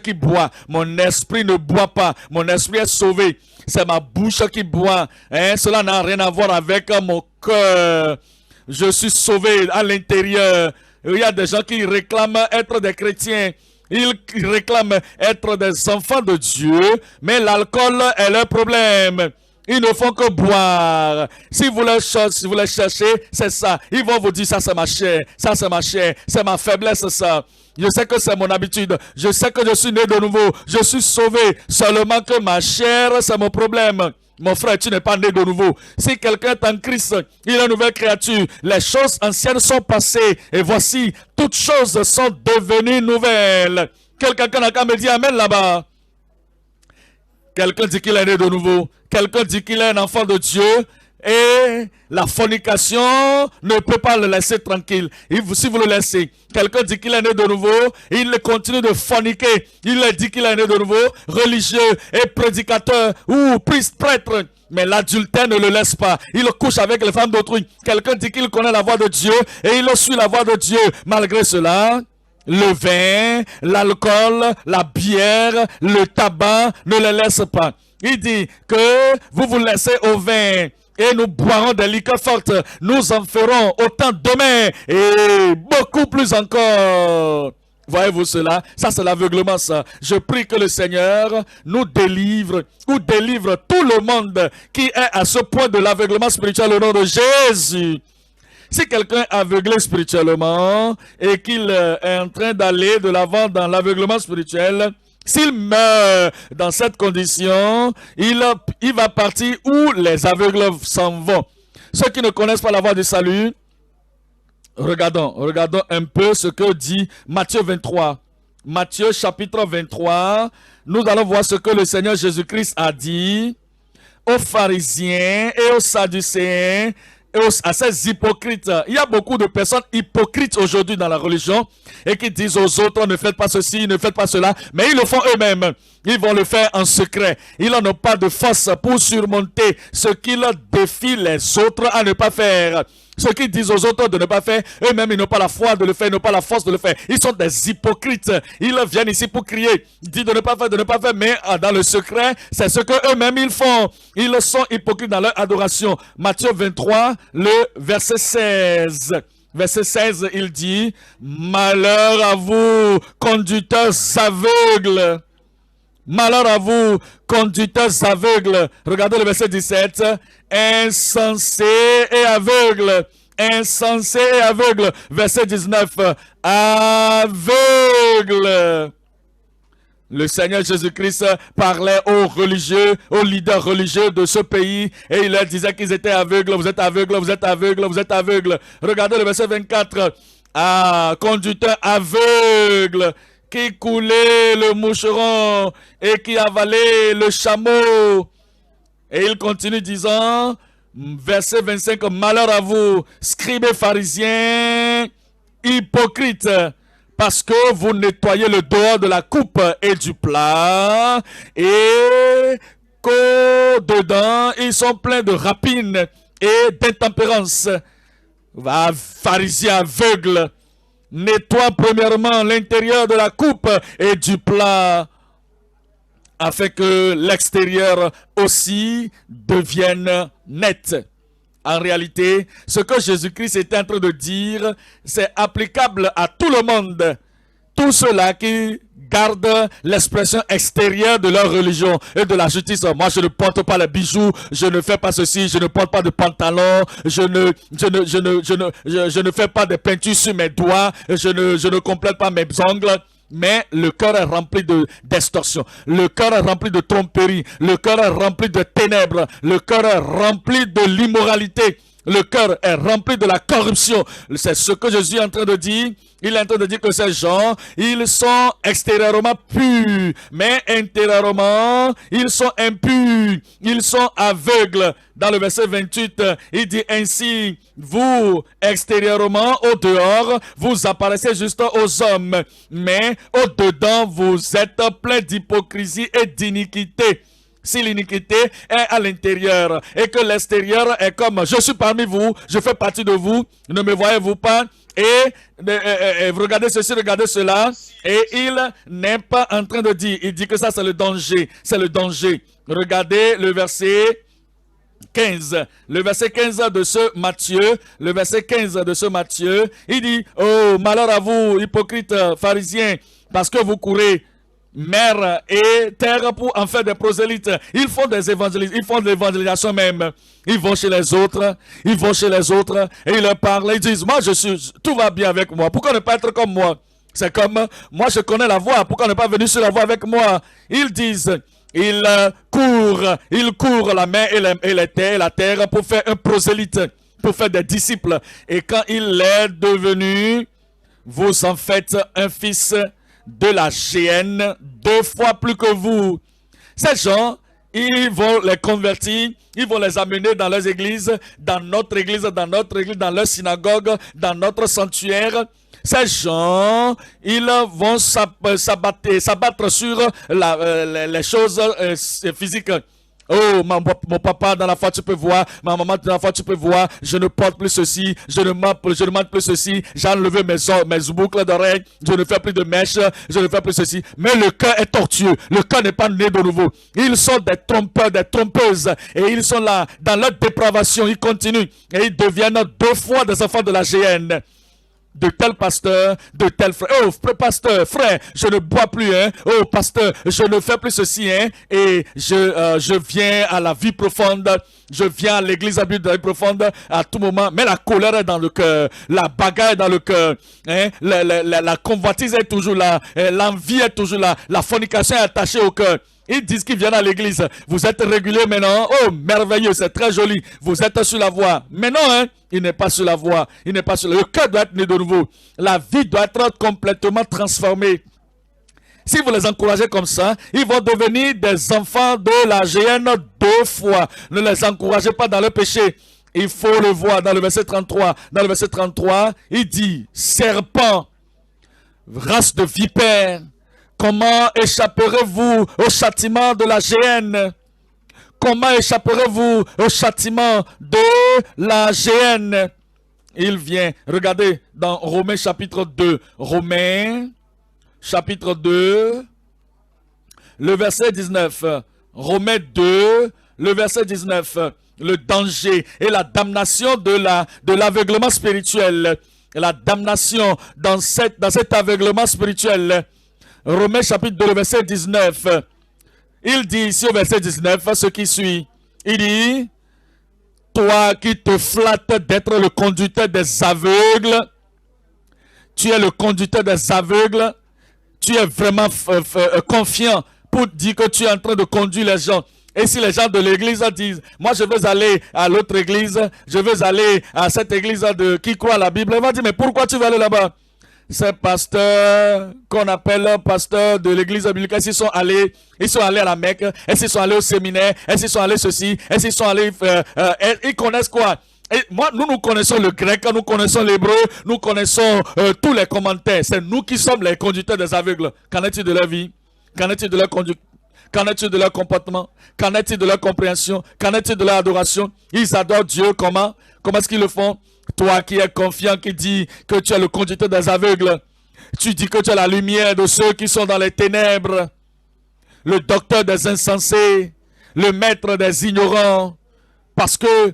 qui boit, mon esprit ne boit pas, mon esprit est sauvé, c'est ma bouche qui boit, cela n'a rien à voir avec mon cœur, je suis sauvé à l'intérieur. Il y a des gens qui réclament être des chrétiens, ils réclament être des enfants de Dieu, mais l'alcool est leur problème. Ils ne font que boire. Si vous les cherchez, c'est ça. Ils vont vous dire, ça c'est ma chair, c'est ma faiblesse ça. Je sais que c'est mon habitude. Je sais que je suis né de nouveau. Je suis sauvé. Seulement que ma chair, c'est mon problème. Mon frère, tu n'es pas né de nouveau. Si quelqu'un est en Christ, il est une nouvelle créature. Les choses anciennes sont passées. Et voici, toutes choses sont devenues nouvelles. Quelqu'un n'a qu'à me dire Amen là-bas. Quelqu'un dit qu'il est né de nouveau. Quelqu'un dit qu'il est un enfant de Dieu. Et la fornication ne peut pas le laisser tranquille. Si vous le laissez, quelqu'un dit qu'il est né de nouveau, il continue de forniquer. Il dit qu'il est né de nouveau, religieux et prédicateur ou prêtre. Mais l'adultère ne le laisse pas. Il couche avec les femmes d'autrui. Quelqu'un dit qu'il connaît la voix de Dieu et il suit la voix de Dieu. Malgré cela, le vin, l'alcool, la bière, le tabac ne le laissent pas. Il dit que vous vous laissez au vin et nous boirons des liqueurs fortes. Nous en ferons autant demain et beaucoup plus encore. Voyez-vous cela? Ça, c'est l'aveuglement, ça. Je prie que le Seigneur nous délivre ou délivre tout le monde qui est à ce point de l'aveuglement spirituel au nom de Jésus. Si quelqu'un est aveuglé spirituellement et qu'il est en train d'aller de l'avant dans l'aveuglement spirituel, s'il meurt dans cette condition, il va partir où les aveugles s'en vont. Ceux qui ne connaissent pas la voie du salut, regardons un peu ce que dit Matthieu 23. Matthieu chapitre 23, nous allons voir ce que le Seigneur Jésus-Christ a dit aux pharisiens et aux sadducéens, à ces hypocrites. Il y a beaucoup de personnes hypocrites aujourd'hui dans la religion et qui disent aux autres ne faites pas ceci, ne faites pas cela, mais ils le font eux-mêmes. Ils vont le faire en secret. Ils n'ont pas de force pour surmonter ce qu'ils défient les autres à ne pas faire. Ceux qui disent aux autres de ne pas faire, eux-mêmes ils n'ont pas la foi de le faire, ils n'ont pas la force de le faire. Ils sont des hypocrites. Ils viennent ici pour crier. Ils disent de ne pas faire, mais dans le secret, c'est ce que eux-mêmes ils font. Ils sont hypocrites dans leur adoration. Matthieu 23, le verset 16. Verset 16, il dit, malheur à vous, conducteurs aveugles. Malheur à vous, conducteurs aveugles. Regardez le verset 17. Insensés et aveugles. Insensés et aveugles. Verset 19. Aveugles. Le Seigneur Jésus-Christ parlait aux religieux, aux leaders religieux de ce pays et il leur disait qu'ils étaient aveugles. Vous êtes aveugles, vous êtes aveugles, vous êtes aveugles. Regardez le verset 24. Conducteur aveugle qui coulait le moucheron et qui avalait le chameau. Et il continue disant, verset 25, malheur à vous, scribes et pharisiens, hypocrites, parce que vous nettoyez le dehors de la coupe et du plat, et qu'au-dedans, ils sont pleins de rapines et d'intempérance. Pharisiens aveugles, nettoie premièrement l'intérieur de la coupe et du plat, afin que l'extérieur aussi devienne net. En réalité, ce que Jésus-Christ est en train de dire, c'est applicable à tout le monde. Tous ceux-là qui gardent l'expression extérieure de leur religion et de la justice. Moi, je ne porte pas les bijoux, je ne fais pas ceci, je ne porte pas de pantalon, je ne fais pas de peinture sur mes doigts, je ne complète pas mes ongles. Mais le cœur est rempli de distorsion, le cœur est rempli de tromperie, le cœur est rempli de ténèbres, le cœur est rempli de l'immoralité, le cœur est rempli de la corruption. C'est ce que Jésus est en train de dire. Il est en train de dire que ces gens, ils sont extérieurement purs, mais intérieurement, ils sont impurs, ils sont aveugles. Dans le verset 28, il dit ainsi, vous, extérieurement, au dehors, vous apparaissez juste aux hommes, mais au dedans, vous êtes plein d'hypocrisie et d'iniquité. Si l'iniquité est à l'intérieur et que l'extérieur est comme je suis parmi vous, je fais partie de vous, ne me voyez-vous pas? Et regardez ceci, regardez cela. Et il n'est pas en train de dire, il dit que ça c'est le danger, c'est le danger. Regardez le verset 15. Le verset 15 de ce Matthieu, le verset 15 de ce Matthieu, il dit, oh malheur à vous, hypocrites pharisiens, parce que vous courez mer et terre pour en faire des prosélytes. Ils font des évangélistes, ils font de l'évangélisation même. Ils vont chez les autres, et ils leur parlent, ils disent, moi tout va bien avec moi, pourquoi ne pas être comme moi? C'est comme, moi je connais la voie, pourquoi ne pas venir sur la voie avec moi? Ils disent, il court la main et la terre pour faire un prosélyte, pour faire des disciples. Et quand il est devenu, vous en faites un fils de la géhenne 2 fois plus que vous. Ces gens, ils vont les convertir, ils vont les amener dans leurs églises, dans notre église, dans leur synagogue, dans notre sanctuaire. Ces gens, ils vont s'abattre sur les choses physiques. Oh, mon papa, dans la foi, tu peux voir. Ma maman, dans la foi, tu peux voir. Je ne porte plus ceci. Je ne mante plus ceci. J'ai enlevé mes boucles d'oreilles. Je ne fais plus de mèches. Je ne fais plus ceci. Mais le cœur est tortueux. Le cœur n'est pas né de nouveau. Ils sont des trompeurs, des trompeuses. Et ils sont là, dans leur dépravation. Ils continuent. Et ils deviennent 2 fois des enfants de la géhenne. De tel pasteur, de tel frère. Oh, pasteur, frère, je ne bois plus, hein. Oh, pasteur, je ne fais plus ceci, hein. Et je viens à la vie profonde. Je viens à l'église à la vie profonde à tout moment. Mais la colère est dans le cœur. La bagarre est dans le cœur. Hein. La convoitise est toujours là. L'envie est toujours là. La fornication est attachée au cœur. Ils disent qu'ils viennent à l'église. Vous êtes réguliers maintenant. Oh, merveilleux, c'est très joli. Vous êtes sur la voie. Mais non, hein, il n'est pas sur la voie. Il n'est pas sur le cœur doit être né de nouveau. La vie doit être complètement transformée. Si vous les encouragez comme ça, ils vont devenir des enfants de la géhenne 2 fois. Ne les encouragez pas dans le péché. Il faut le voir dans le verset 33. Dans le verset 33, il dit, serpent, race de vipères, comment échapperez-vous au châtiment de la géhenne? Comment échapperez-vous au châtiment de la géhenne? Il vient, regardez, dans Romains chapitre 2. Romains chapitre 2, le verset 19. Romains 2, le verset 19. Le danger et la damnation de l'aveuglement spirituel. La damnation dans cet aveuglement spirituel. Romains chapitre 2, verset 19. Il dit ici au verset 19 ce qui suit. Il dit, toi qui te flattes d'être le conducteur des aveugles, tu es le conducteur des aveugles, tu es vraiment confiant pour dire que tu es en train de conduire les gens. Et si les gens de l'église disent, moi je veux aller à l'autre église, je veux aller à cette église qui croit à la Bible, il va dire, mais pourquoi tu veux aller là-bas? Ces pasteurs qu'on appelle pasteurs de l'église biblique, ils sont allés à la Mecque, ils sont allés au séminaire, ils sont allés ceci, ils sont allés, ils connaissent quoi? Et nous connaissons le grec, nous connaissons l'hébreu, nous connaissons tous les commentaires. C'est nous qui sommes les conducteurs des aveugles. Qu'en est-il de leur vie? Qu'en est-il de leur conduite? Qu'en est-il de leur comportement? Qu'en est-il de leur compréhension? Qu'en est-il de leur adoration? Ils adorent Dieu comment? Comment est-ce qu'ils le font? Toi qui es confiant, qui dis que tu es le conducteur des aveugles, tu dis que tu es la lumière de ceux qui sont dans les ténèbres, le docteur des insensés, le maître des ignorants, parce que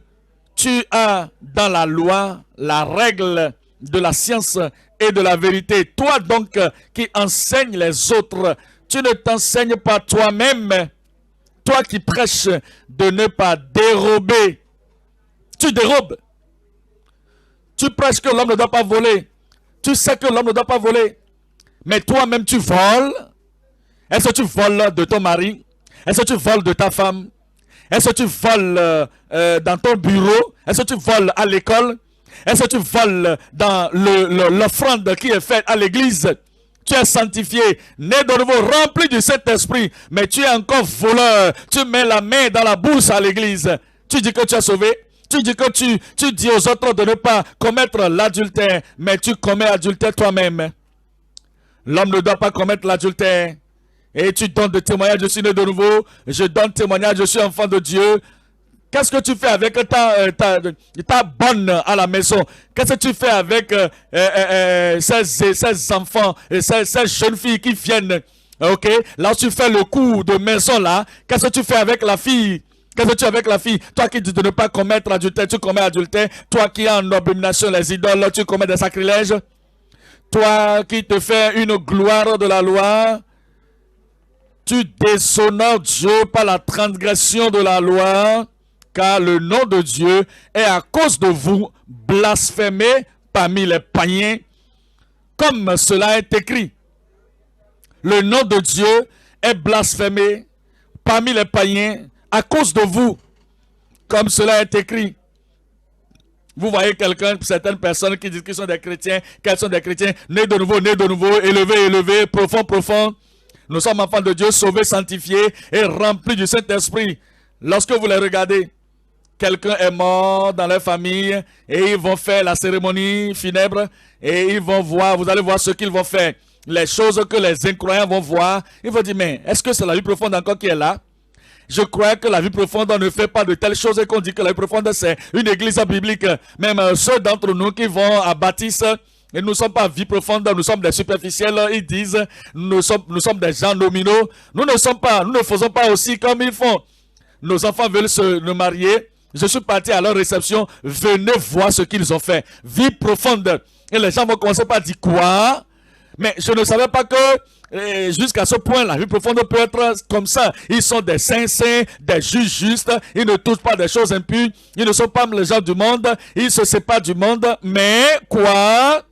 tu as dans la loi la règle de la science et de la vérité. Toi donc qui enseignes les autres, tu ne t'enseignes pas toi-même. Toi qui prêches de ne pas dérober, tu dérobes. Tu prêches que l'homme ne doit pas voler. Tu sais que l'homme ne doit pas voler. Mais toi-même tu voles. Est-ce que tu voles de ton mari? Est-ce que tu voles de ta femme? Est-ce que tu voles dans ton bureau? Est-ce que tu voles à l'école? Est-ce que tu voles dans l'offrande qui est faite à l'église? Tu es sanctifié, né de nouveau, rempli du Saint-Esprit, mais tu es encore voleur. Tu mets la main dans la bourse à l'église. Tu dis que tu es sauvé. Tu dis que tu dis aux autres de ne pas commettre l'adultère, mais tu commets l'adultère toi-même. L'homme ne doit pas commettre l'adultère. Et tu donnes des témoignages, je suis né de nouveau, je donne témoignage, je suis enfant de Dieu. Qu'est-ce que tu fais avec ta bonne à la maison? Qu'est-ce que tu fais avec ces enfants, ces jeunes filles qui viennent? Ok, là tu fais le coup de maison là, qu'est-ce que tu fais avec la fille? Qu'est-ce que tu fais avec la fille? Toi qui dis de ne pas commettre l'adultère, tu commets l'adultère. Toi qui as en abomination les idoles, tu commets des sacrilèges. Toi qui te fais une gloire de la loi, tu déshonores Dieu par la transgression de la loi, car le nom de Dieu est à cause de vous blasphémé parmi les païens, comme cela est écrit. Le nom de Dieu est blasphémé parmi les païens à cause de vous, comme cela est écrit. Vous voyez certaines personnes qui disent qu'ils sont des chrétiens, qu'elles sont des chrétiens, nés de nouveau, élevés, élevés, profonds, profonds. Nous sommes enfants de Dieu, sauvés, sanctifiés et remplis du Saint-Esprit. Lorsque vous les regardez, quelqu'un est mort dans leur famille et ils vont faire la cérémonie funèbre et ils vont voir, vous allez voir ce qu'ils vont faire. Les choses que les incroyants vont voir, ils vont dire, mais est-ce que c'est la vie profonde encore qui est là? Je crois que la vie profonde ne fait pas de telles choses et qu'on dit que la vie profonde c'est une église biblique. Même ceux d'entre nous qui vont à bâtisse, et nous ne sommes pas vie profonde, nous sommes des superficiels, ils disent, nous sommes des gens nominaux. Nous ne faisons pas aussi comme ils font. Nos enfants veulent se marier. Je suis parti à leur réception, venez voir ce qu'ils ont fait. Vie profonde. Et les gens vont commencer par dire quoi? Mais je ne savais pas que jusqu'à ce point, la vie profonde peut être comme ça. Ils sont des saints, des juges justes. Ils ne touchent pas des choses impures. Ils ne sont pas les gens du monde. Ils se séparent du monde. Mais quoi?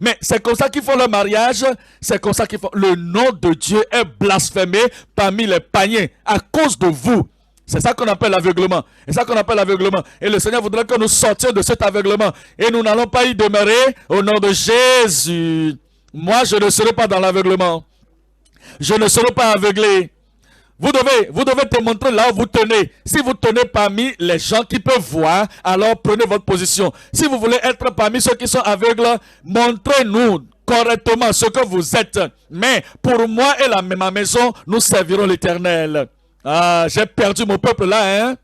Mais c'est comme ça qu'ils font le mariage. C'est comme ça qu'ils font. Le nom de Dieu est blasphémé parmi les païens à cause de vous. C'est ça qu'on appelle l'aveuglement. C'est ça qu'on appelle l'aveuglement. Et le Seigneur voudrait que nous sortions de cet aveuglement. Et nous n'allons pas y demeurer au nom de Jésus. Moi, je ne serai pas dans l'aveuglement. Je ne serai pas aveuglé. Vous devez démontrer là où vous tenez. Si vous tenez parmi les gens qui peuvent voir, alors prenez votre position. Si vous voulez être parmi ceux qui sont aveugles, montrez-nous correctement ce que vous êtes. Mais pour moi et ma maison, nous servirons l'Éternel. Ah, j'ai perdu mon peuple là, hein?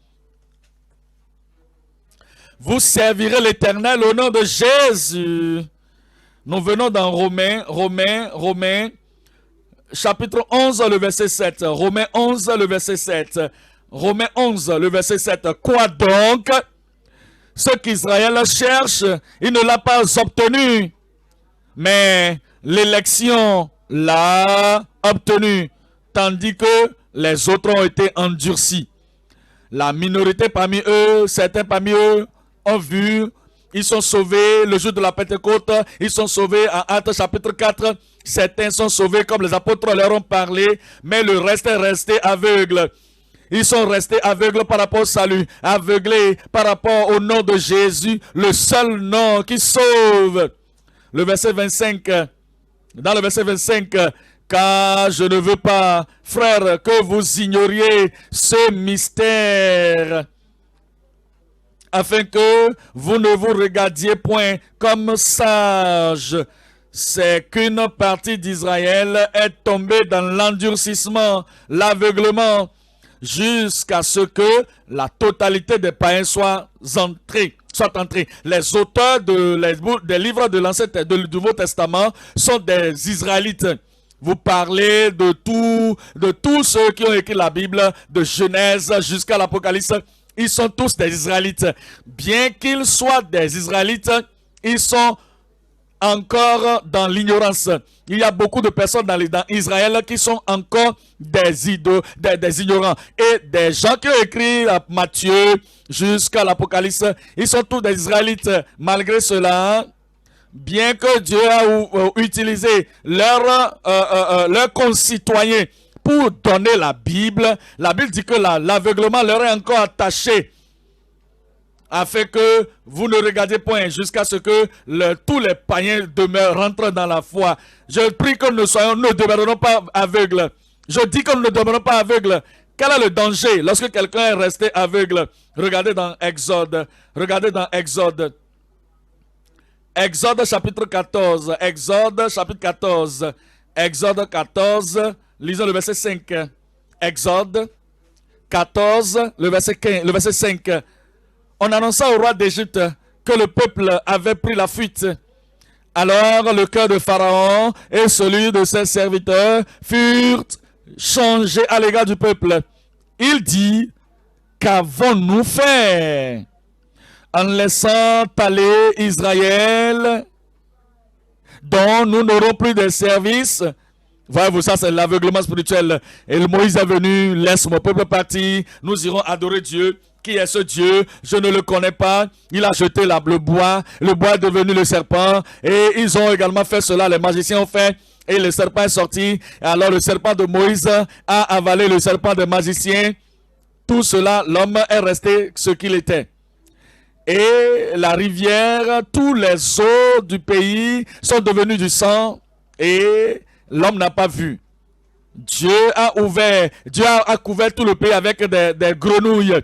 Vous servirez l'Éternel au nom de Jésus. Nous venons dans Romains, chapitre 11, le verset 7. Romains 11, le verset 7. Romains 11, le verset 7. Quoi donc? Ce qu'Israël cherche, il ne l'a pas obtenu. Mais l'élection l'a obtenu. Tandis que les autres ont été endurcis. La minorité parmi eux, certains parmi eux ont vu, ils sont sauvés le jour de la Pentecôte, ils sont sauvés en Actes chapitre 4. Certains sont sauvés comme les apôtres leur ont parlé, mais le reste est resté aveugle. Ils sont restés aveugles par rapport au salut, aveuglés par rapport au nom de Jésus, le seul nom qui sauve. Le verset 25, dans le verset 25, car je ne veux pas, frères, que vous ignoriez ce mystère, afin que vous ne vous regardiez point comme sages. C'est qu'une partie d'Israël est tombée dans l'endurcissement, l'aveuglement, jusqu'à ce que la totalité des païens soit entrée. Les auteurs des livres de l'Ancien du Nouveau Testament sont des Israélites. Vous parlez de tous ceux qui ont écrit la Bible, de Genèse jusqu'à l'Apocalypse. Ils sont tous des Israélites. Bien qu'ils soient des Israélites, ils sont encore dans l'ignorance. Il y a beaucoup de personnes dans Israël qui sont encore des ignorants. Et des gens qui ont écrit Matthieu jusqu'à l'Apocalypse, ils sont tous des Israélites. Malgré cela, bien que Dieu a utilisé leurs concitoyens pour donner la Bible dit que l'aveuglement leur est encore attaché, afin que vous ne regardiez point jusqu'à ce que tous les païens rentrent dans la foi. Je prie que nous ne demeurons pas aveugles. Je dis que nous ne demeurons pas aveugles. Quel est le danger lorsque quelqu'un est resté aveugle? Regardez dans Exode. Exode chapitre 14. Exode chapitre 14. Exode 14. Lisons le verset 5. Exode 14, le verset 5. On annonça au roi d'Égypte que le peuple avait pris la fuite. Alors le cœur de Pharaon et celui de ses serviteurs furent changés à l'égard du peuple. Il dit, qu'avons-nous fait en laissant aller Israël, dont nous n'aurons plus de service? Voyez-vous, ça c'est l'aveuglement spirituel. Et Moïse est venu, laisse mon peuple partir, nous irons adorer Dieu. Qui est ce Dieu? Je ne le connais pas. Il a jeté le bois est devenu le serpent. Et ils ont également fait cela, les magiciens ont fait. et le serpent est sorti. Et alors le serpent de Moïse a avalé le serpent des magiciens. Tout cela, l'homme est resté ce qu'il était. Et la rivière, tous les eaux du pays sont devenus du sang et l'homme n'a pas vu. Dieu a couvert tout le pays avec des grenouilles.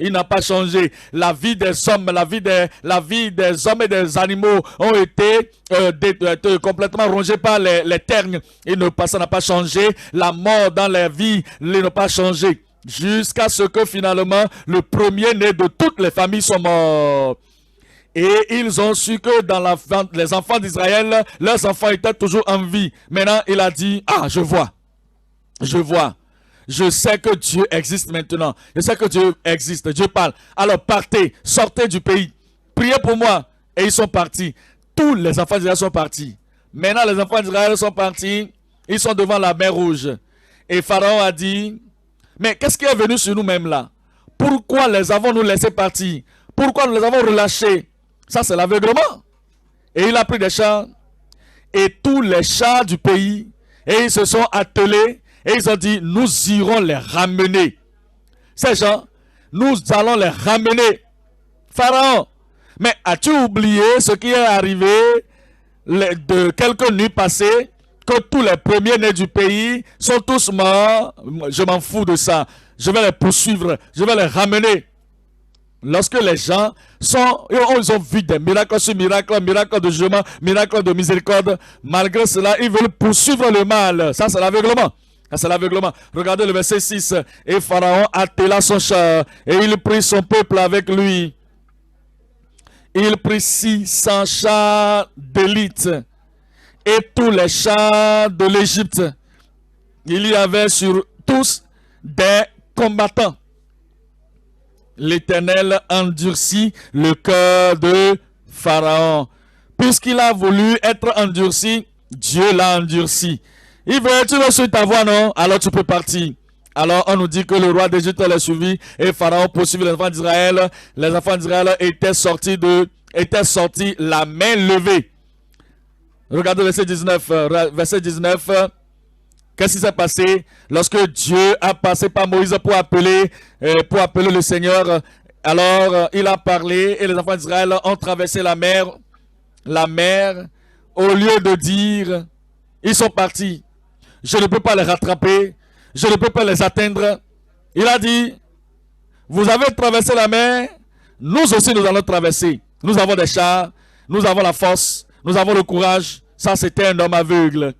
Il n'a pas changé. La vie des hommes, la vie des hommes et des animaux ont été complètement rongés par les ternes. Ça n'a pas changé. La mort dans la vie, il n'a pas changé. Jusqu'à ce que finalement, le premier-né de toutes les familles sont morts. Et ils ont su que dans les enfants d'Israël, leurs enfants étaient toujours en vie. Maintenant, il a dit, ah, je vois. Je sais que Dieu existe maintenant. Je sais que Dieu existe. Dieu parle. Alors partez, sortez du pays. Priez pour moi. Et ils sont partis. Tous les enfants d'Israël sont partis. Maintenant, les enfants d'Israël sont partis. Ils sont devant la mer Rouge. Et Pharaon a dit, mais qu'est-ce qui est venu sur nous-mêmes là? Pourquoi les avons-nous laissés partir? Pourquoi nous les avons relâchés? Ça, c'est l'aveuglement. Et il a pris des chars. Et tous les chars du pays. Et ils se sont attelés. Et ils ont dit, nous irons les ramener. Ces gens, nous allons les ramener. Pharaon, mais as-tu oublié ce qui est arrivé de quelques nuits passées, que tous les premiers-nés du pays sont tous morts? Je m'en fous de ça. Je vais les poursuivre. Je vais les ramener. Lorsque les gens ils ont vu des miracles sur miracles, miracles de jugement, miracles de miséricorde, malgré cela, ils veulent poursuivre le mal. Ça, c'est l'aveuglement. C'est l'aveuglement. Regardez le verset 6. Et Pharaon attela son char et il prit son peuple avec lui. Il prit 600 chars d'élite et tous les chars de l'Égypte. Il y avait sur tous des combattants. L'Éternel endurcit le cœur de Pharaon. Puisqu'il a voulu être endurci, Dieu l'a endurci. Il veut, tu veux suivre ta voie, non? Alors tu peux partir. Alors on nous dit que le roi d'Égypte l'a suivi et Pharaon poursuivit les enfants d'Israël. Les enfants d'Israël étaient sortis la main levée. Regardez verset 19. Verset 19. Qu'est-ce qui s'est passé lorsque Dieu a passé par Moïse pour appeler le Seigneur? Alors il a parlé et les enfants d'Israël ont traversé la mer. La mer, au lieu de dire, ils sont partis. Je ne peux pas les rattraper. Je ne peux pas les atteindre. Il a dit, vous avez traversé la mer, nous aussi nous allons traverser. Nous avons des chars, nous avons la force, nous avons le courage. Ça, c'était un homme aveugle.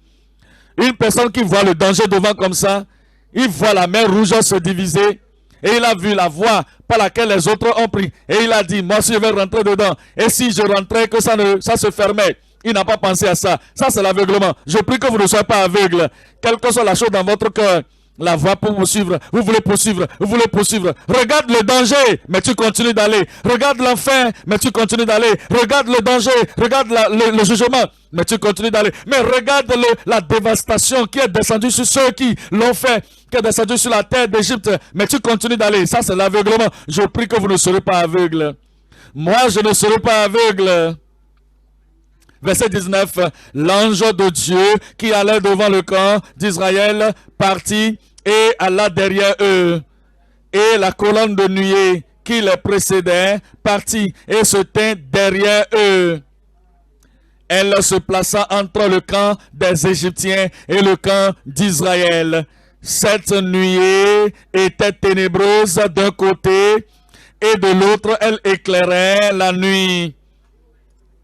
Une personne qui voit le danger devant comme ça, il voit la mer Rouge se diviser. Et il a vu la voie par laquelle les autres ont pris. Et il a dit, moi aussi je vais rentrer dedans. Et si je rentrais, que ça se fermait. Il n'a pas pensé à ça. Ça, c'est l'aveuglement. Je prie que vous ne soyez pas aveugle. Quelle que soit la chose dans votre cœur, la voie pour vous suivre. Vous voulez poursuivre. Vous voulez poursuivre. Regarde le danger, mais tu continues d'aller. Regarde l'enfer, mais tu continues d'aller. Regarde le danger. Regarde le jugement, mais tu continues d'aller. Mais regarde la dévastation qui est descendue sur ceux qui l'ont fait, qui est descendue sur la terre d'Égypte, mais tu continues d'aller. Ça, c'est l'aveuglement. Je prie que vous ne serez pas aveugle. Moi, je ne serai pas aveugle. Verset 19, l'ange de Dieu qui allait devant le camp d'Israël partit et alla derrière eux. Et la colonne de nuée qui les précédait partit et se tint derrière eux. Elle se plaça entre le camp des Égyptiens et le camp d'Israël. Cette nuée était ténébreuse d'un côté et de l'autre elle éclairait la nuit.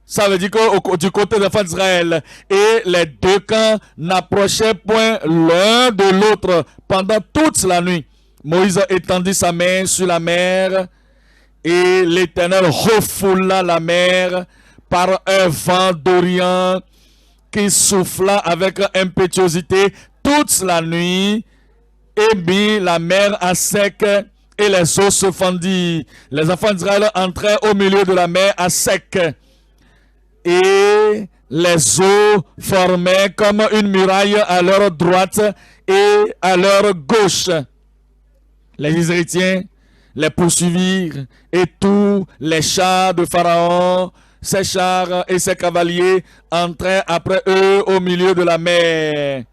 Ça veut dire que du côté des enfants d'Israël, et les deux camps n'approchaient point l'un de l'autre pendant toute la nuit. Moïse étendit sa main sur la mer, et l'Éternel refoula la mer par un vent d'Orient qui souffla avec impétuosité toute la nuit, et mit la mer à sec, et les eaux se fendirent. Les enfants d'Israël entrèrent au milieu de la mer à sec. Et les eaux formaient comme une muraille à leur droite et à leur gauche. Les Israéliens les poursuivirent et tous les chars de Pharaon ses chars et ses cavaliers entraient après eux au milieu de la mer.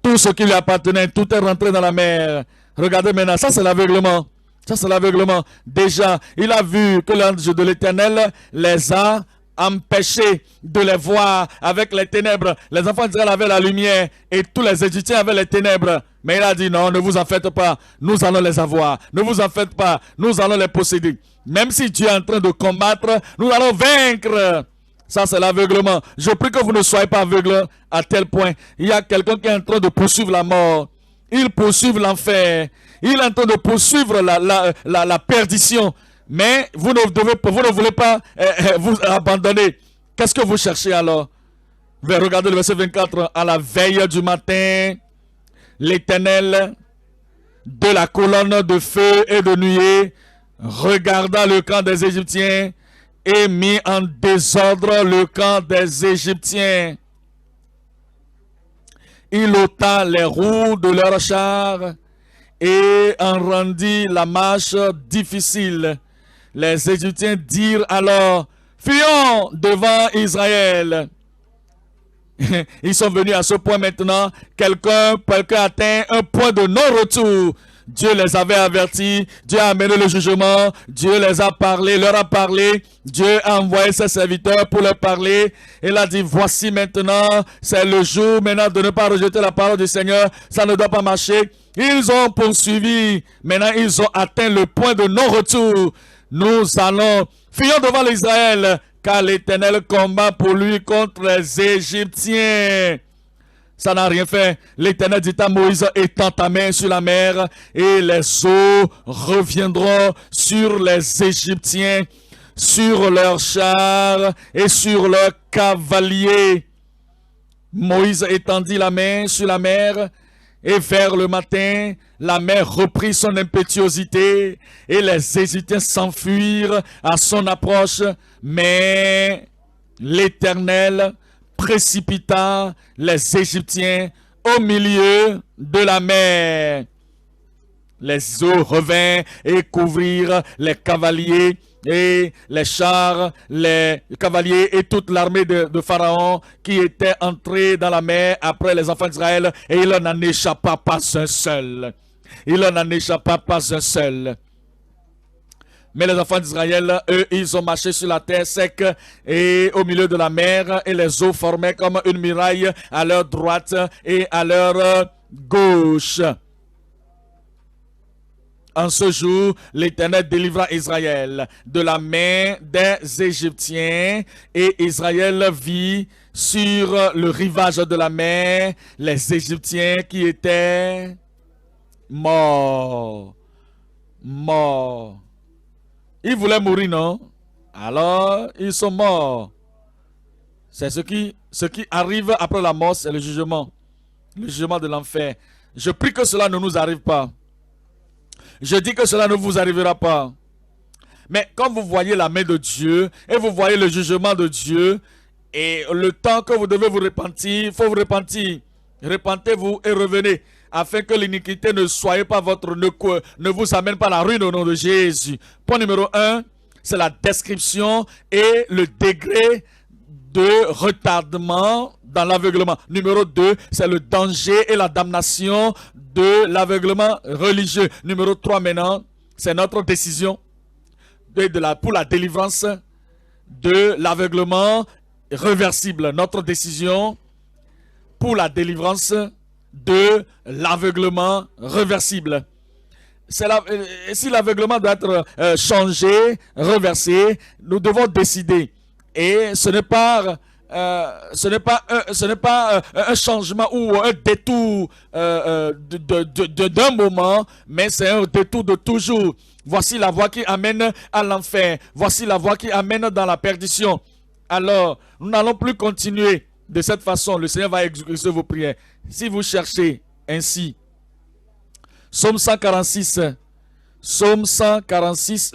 Tout ce qui lui appartenait, tout est rentré dans la mer. Regardez maintenant, ça c'est l'aveuglement. Ça c'est l'aveuglement. Déjà, il a vu que l'ange de l'Éternel les a empêchés de les voir avec les ténèbres. Les enfants d'Israël avaient la lumière et tous les Égyptiens avaient les ténèbres. Mais il a dit non, ne vous en faites pas, nous allons les avoir. Ne vous en faites pas, nous allons les posséder. Même si Dieu est en train de combattre, nous allons vaincre. Ça, c'est l'aveuglement. Je prie que vous ne soyez pas aveugles à tel point. Il y a quelqu'un qui est en train de poursuivre la mort. Il poursuit l'enfer. Il est en train de poursuivre la perdition. Mais vous ne voulez pas vous abandonner. Qu'est-ce que vous cherchez alors? Regardez le verset 24. À la veille du matin, l'Éternel, de la colonne de feu et de nuée, regarda le camp des Égyptiens et mit en désordre le camp des Égyptiens. Il ôta les roues de leurs chars et en rendit la marche difficile. Les Égyptiens dirent alors, fuyons devant Israël. Ils sont venus à ce point maintenant. Quelqu'un atteint un point de non-retour. Dieu les avait avertis, Dieu a amené le jugement, Dieu les a parlé, leur a parlé, Dieu a envoyé ses serviteurs pour leur parler. Il a dit, voici maintenant, c'est le jour maintenant de ne pas rejeter la parole du Seigneur, ça ne doit pas marcher. Ils ont poursuivi, maintenant ils ont atteint le point de non-retour. Nous allons, fuyons devant l'Israël, car l'Éternel combat pour lui contre les Égyptiens. Ça n'a rien fait. L'Éternel dit à Moïse, étends ta main sur la mer et les eaux reviendront sur les Égyptiens, sur leurs chars et sur leurs cavaliers. Moïse étendit la main sur la mer et vers le matin, la mer reprit son impétuosité et les Égyptiens s'enfuirent à son approche. Mais l'Éternel précipita les Égyptiens au milieu de la mer. Les eaux revinrent et couvrirent les cavaliers et les chars, les cavaliers et toute l'armée de Pharaon qui était entrée dans la mer après les enfants d'Israël, et il n'en échappa pas un seul. Il n'en échappa pas un seul. Mais les enfants d'Israël, eux, ils ont marché sur la terre sec et au milieu de la mer, et les eaux formaient comme une muraille à leur droite et à leur gauche. En ce jour, l'Éternel délivra Israël de la main des Égyptiens, et Israël vit sur le rivage de la mer les Égyptiens qui étaient morts. Morts. Ils voulaient mourir, non? Alors, ils sont morts. C'est ce qui arrive après la mort, c'est le jugement de l'enfer. Je prie que cela ne nous arrive pas. Je dis que cela ne vous arrivera pas. Mais quand vous voyez la main de Dieu et vous voyez le jugement de Dieu et le temps que vous devez vous repentir, il faut vous repentir. Repentez-vous et revenez, afin que l'iniquité ne soit pas ne vous amène pas la ruine au nom de Jésus. Point numéro 1, c'est la description et le degré de retardement dans l'aveuglement. Numéro 2, c'est le danger et la damnation de l'aveuglement religieux. Numéro 3 maintenant, c'est notre décision pour la délivrance de l'aveuglement réversible. Notre décision pour la délivrance de l'aveuglement réversible. Si l'aveuglement doit être changé, reversé, nous devons décider. Et ce n'est pas un changement ou un détour d'un moment, mais c'est un détour de toujours. Voici la voie qui amène à l'enfer. Voici la voie qui amène dans la perdition. Alors, nous n'allons plus continuer de cette façon. Le Seigneur va exaucer vos prières. Si vous cherchez ainsi, Psaume 146,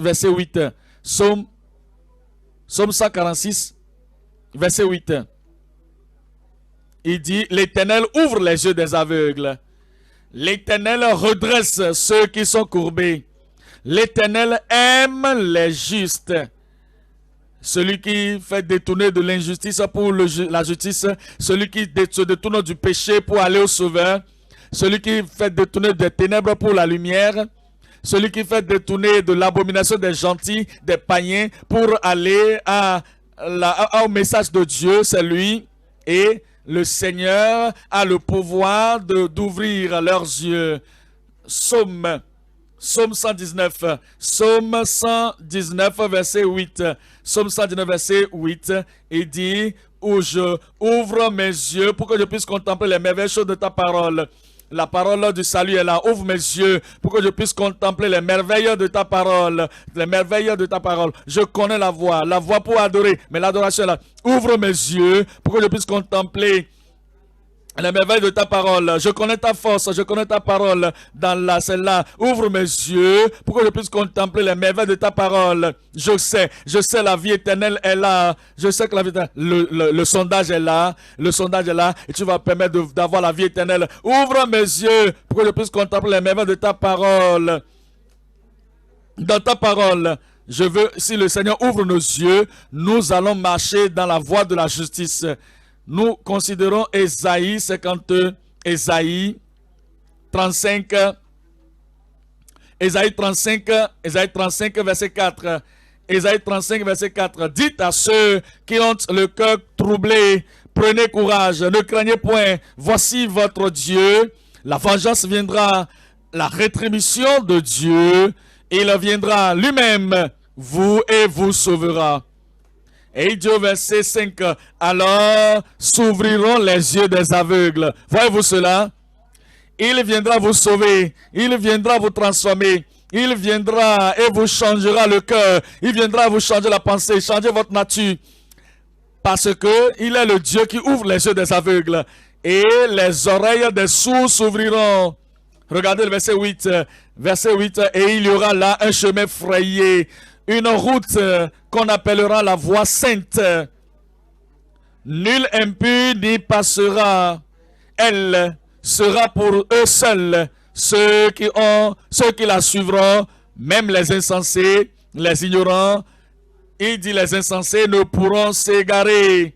verset 8. Psaume 146, verset 8. Il dit, l'Éternel ouvre les yeux des aveugles. L'Éternel redresse ceux qui sont courbés. L'Éternel aime les justes celui qui fait détourner de l'injustice pour la justice, celui qui se détourne du péché pour aller au Sauveur, celui qui fait détourner des ténèbres pour la lumière, celui qui fait détourner de l'abomination des gentils, des païens, pour aller au message de Dieu, c'est lui. Et le Seigneur a le pouvoir d'ouvrir leurs yeux. Psaume 119, Psaume 119, verset 8. Psaume 119, verset 8, il dit, où je ouvre mes yeux pour que je puisse contempler les merveilleuses choses de ta parole. La parole du salut est là. Ouvre mes yeux pour que je puisse contempler les merveilles de ta parole. Les merveilles de ta parole. Je connais la voix pour adorer, mais l'adoration est là. Ouvre mes yeux pour que je puisse contempler les merveilles de ta parole. Je connais ta force, je connais ta parole dans celle-là. Ouvre mes yeux pour que je puisse contempler les merveilles de ta parole. Je sais, la vie éternelle est là. Je sais que la vie éternelle, le sondage est là. Le sondage est là et tu vas permettre d'avoir la vie éternelle. Ouvre mes yeux pour que je puisse contempler les merveilles de ta parole. Dans ta parole, je veux, si le Seigneur ouvre nos yeux, nous allons marcher dans la voie de la justice. Nous considérons Ésaïe 52, Ésaïe 35, verset 4. Ésaïe 35, verset 4. Dites à ceux qui ont le cœur troublé, prenez courage, ne craignez point. Voici votre Dieu. La vengeance viendra, la rétribution de Dieu. Il viendra lui-même, vous et vous sauvera. Et il dit au verset 5, alors s'ouvriront les yeux des aveugles. Voyez-vous cela? Il viendra vous sauver, il viendra vous transformer, il viendra et vous changera le cœur, il viendra vous changer la pensée, changer votre nature. Parce que il est le Dieu qui ouvre les yeux des aveugles et les oreilles des sourds s'ouvriront. Regardez le verset 8. Verset 8, et il y aura là un chemin frayé, une route qu'on appellera la voie sainte. Nul impur n'y passera. Elle sera pour eux seuls. Ceux qui la suivront, même les insensés, les ignorants, il dit les insensés ne pourront s'égarer.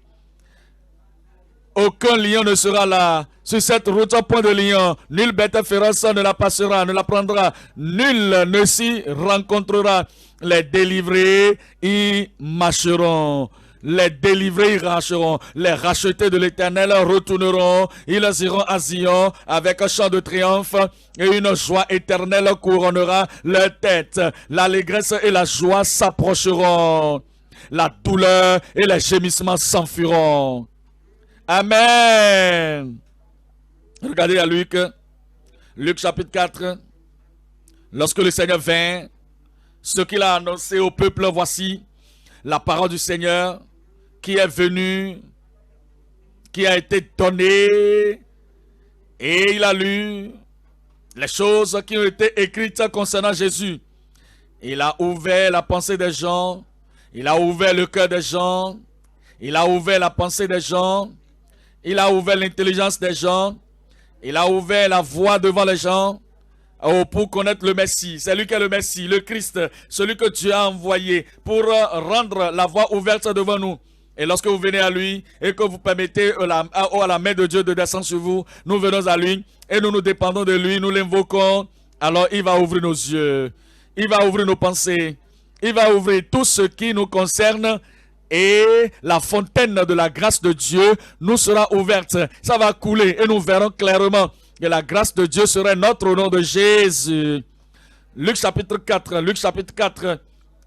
Aucun lion ne sera là. Sur cette route, point de lion, nulle bête féroce ne la passera, ne la prendra. Nul ne s'y rencontrera. Les délivrés y marcheront. Les délivrés y marcheront. Les rachetés de l'Éternel retourneront. Ils iront à Zion avec un chant de triomphe et une joie éternelle couronnera leur tête. L'allégresse et la joie s'approcheront. La douleur et les gémissements s'enfuiront. Amen. Regardez à Luc chapitre 4. Lorsque le Seigneur vint, ce qu'il a annoncé au peuple, voici la parole du Seigneur qui est venue, qui a été donnée, et il a lu les choses qui ont été écrites concernant Jésus. Il a ouvert la pensée des gens, il a ouvert le cœur des gens, il a ouvert la pensée des gens, il a ouvert l'intelligence des gens, il a ouvert la voie devant les gens pour connaître le Messie. C'est lui qui est le Messie, le Christ, celui que Dieu a envoyé pour rendre la voie ouverte devant nous. Et lorsque vous venez à lui et que vous permettez à la main de Dieu de descendre sur vous, nous venons à lui et nous nous dépendons de lui, nous l'invoquons, alors il va ouvrir nos yeux, il va ouvrir nos pensées, il va ouvrir tout ce qui nous concerne. Et la fontaine de la grâce de Dieu nous sera ouverte. Ça va couler et nous verrons clairement que la grâce de Dieu serait notre au nom de Jésus. Luc chapitre 4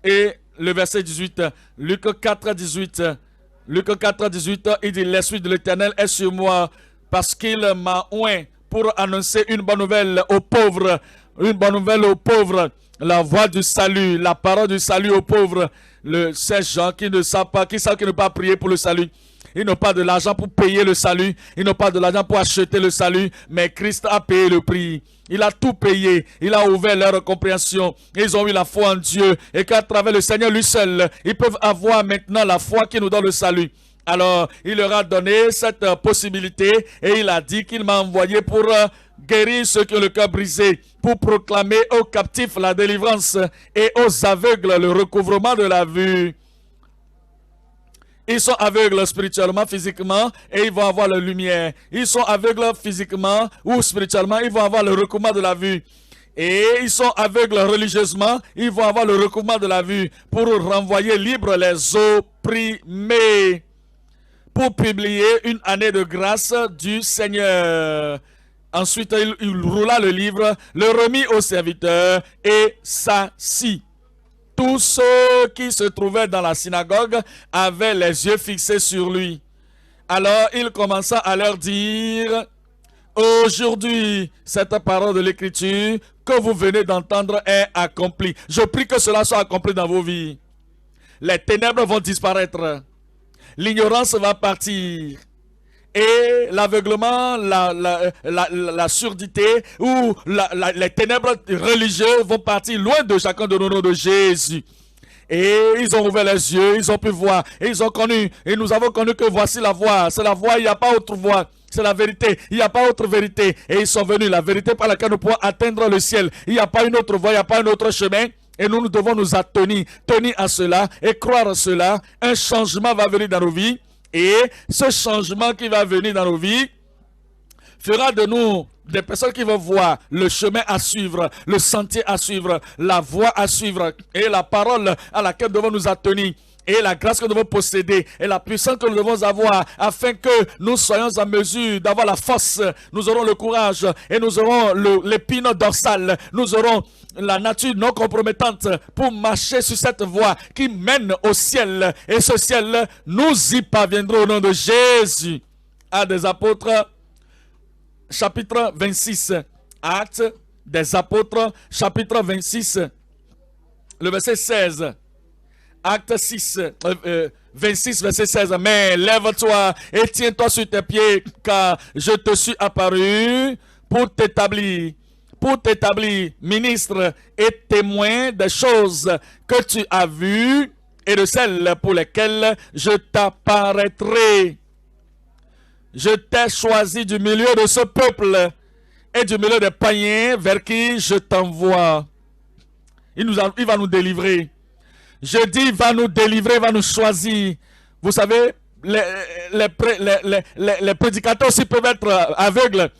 et le verset 18. Luc 4, 18. Luc 4, 18, il dit, l'Esprit de l'Éternel est sur moi parce qu'il m'a oint pour annoncer une bonne nouvelle aux pauvres. Une bonne nouvelle aux pauvres. La voix du salut, la parole du salut aux pauvres. Ces gens qui ne savent pas, qui ne peuvent pas prier pour le salut. Ils n'ont pas de l'argent pour payer le salut. Ils n'ont pas de l'argent pour acheter le salut. Mais Christ a payé le prix. Il a tout payé. Il a ouvert leur compréhension. Ils ont eu la foi en Dieu. Et qu'à travers le Seigneur lui seul, ils peuvent avoir maintenant la foi qui nous donne le salut. Alors, il leur a donné cette possibilité. Et il a dit qu'il m'a envoyé pour guérir ceux qui ont le cœur brisé, pour proclamer aux captifs la délivrance et aux aveugles le recouvrement de la vue. Ils sont aveugles spirituellement, physiquement, et ils vont avoir la lumière. Ils sont aveugles physiquement ou spirituellement, ils vont avoir le recouvrement de la vue. Et ils sont aveugles religieusement, ils vont avoir le recouvrement de la vue pour renvoyer libres les opprimés, pour publier une année de grâce du Seigneur. Ensuite, il roula le livre, le remit au serviteur et s'assit. Tous ceux qui se trouvaient dans la synagogue avaient les yeux fixés sur lui. Alors il commença à leur dire: aujourd'hui, cette parole de l'Écriture que vous venez d'entendre est accomplie. Je prie que cela soit accompli dans vos vies. Les ténèbres vont disparaître. L'ignorance va partir. Et l'aveuglement, la surdité ou les ténèbres religieuses vont partir loin de chacun de nos noms de Jésus. Et ils ont ouvert les yeux, ils ont pu voir, et ils ont connu, et nous avons connu que voici la voie, c'est la voie, il n'y a pas autre voie, c'est la vérité, il n'y a pas autre vérité. Et ils sont venus, la vérité par laquelle nous pouvons atteindre le ciel. Il n'y a pas une autre voie, il n'y a pas un autre chemin. Et nous devons nous tenir à cela et croire à cela. Un changement va venir dans nos vies. Et ce changement qui va venir dans nos vies fera de nous des personnes qui vont voir le chemin à suivre, le sentier à suivre, la voie à suivre et la parole à laquelle nous devons nous attenir et la grâce que nous devons posséder et la puissance que nous devons avoir afin que nous soyons en mesure d'avoir la force. Nous aurons le courage et nous aurons l'épine dorsale. Nous aurons la nature non compromettante pour marcher sur cette voie qui mène au ciel. Et ce ciel, nous y parviendrons au nom de Jésus. Actes des apôtres, chapitre 26. Actes des apôtres, chapitre 26, le verset 16. Acte 6, 26, verset 16. Mais lève-toi et tiens-toi sur tes pieds, car je te suis apparu pour t'établir, ministre et témoin des choses que tu as vues et de celles pour lesquelles je t'apparaîtrai. Je t'ai choisi du milieu de ce peuple et du milieu des païens vers qui je t'envoie. Il va nous délivrer. Je dis, il va nous délivrer, il va nous choisir. Vous savez, les prédicateurs aussi peuvent être aveugles.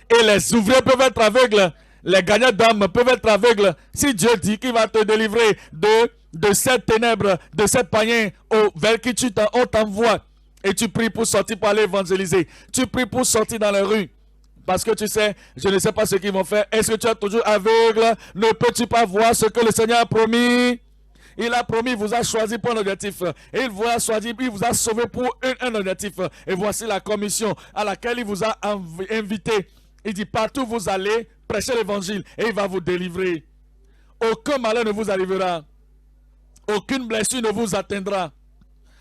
Et les ouvriers peuvent être aveugles. Les gagnants d'âmes peuvent être aveugles. Si Dieu dit qu'il va te délivrer de cette ténèbres, de ces païens vers qui on t'envoie. Et tu pries pour sortir pour aller évangéliser. Tu pries pour sortir dans les rues. Parce que tu sais, je ne sais pas ce qu'ils vont faire. Est-ce que tu es toujours aveugle? Ne peux-tu pas voir ce que le Seigneur a promis? Il a promis, il vous a choisi pour un objectif. Et il vous a choisi, il vous a sauvé pour un objectif. Et voici la commission à laquelle il vous a invité. Il dit, partout vous allez, prêcher l'évangile. Et il va vous délivrer. Aucun malheur ne vous arrivera. Aucune blessure ne vous atteindra.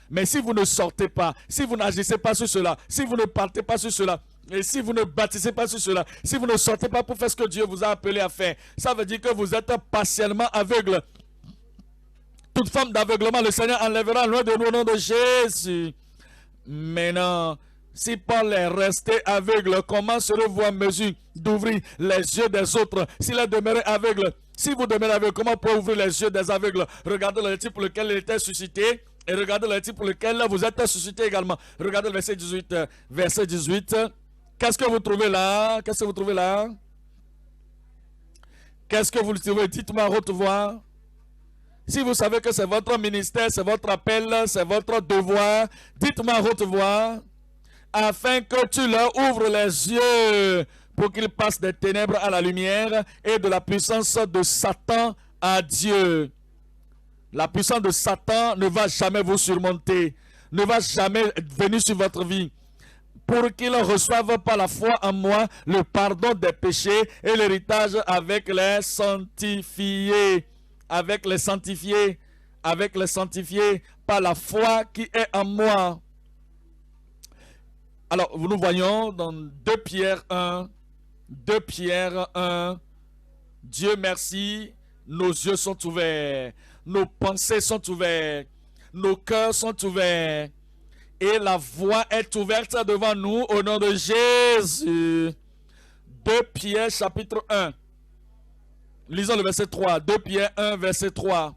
Mais si vous ne sortez pas, si vous n'agissez pas sur cela, si vous ne partez pas sur cela, et si vous ne bâtissez pas sur cela, si vous ne sortez pas pour faire ce que Dieu vous a appelé à faire, ça veut dire que vous êtes partiellement aveugle. Toute forme d'aveuglement, le Seigneur enlèvera loin de nous au nom de Jésus. Maintenant, si Paul est resté aveugle, comment serez-vous en mesure d'ouvrir les yeux des autres s'il est demeuré aveugle? Si vous demeurez aveugle, comment pouvez-vous ouvrir les yeux des aveugles? Regardez le type pour lequel il était suscité et regardez le type pour lequel vous êtes suscité également. Regardez le verset 18. Verset 18. Qu'est-ce que vous trouvez là? Qu'est-ce que vous trouvez là? Qu'est-ce que vous trouvez? Dites-moi à haute voix. Si vous savez que c'est votre ministère, c'est votre appel, c'est votre devoir, dites-moi à haute voix, afin que tu leur ouvres les yeux pour qu'ils passent des ténèbres à la lumière et de la puissance de Satan à Dieu. La puissance de Satan ne va jamais vous surmonter, ne va jamais venir sur votre vie. Pour qu'ils reçoivent par la foi en moi le pardon des péchés et l'héritage avec les sanctifiés. Avec les sanctifiés par la foi qui est en moi. Alors, nous voyons dans 2 Pierre 1, Dieu merci, nos yeux sont ouverts, nos pensées sont ouvertes, nos cœurs sont ouverts, et la voie est ouverte devant nous au nom de Jésus. 2 Pierre chapitre 1. Lisons le verset 3. 2 Pierre 1, verset 3.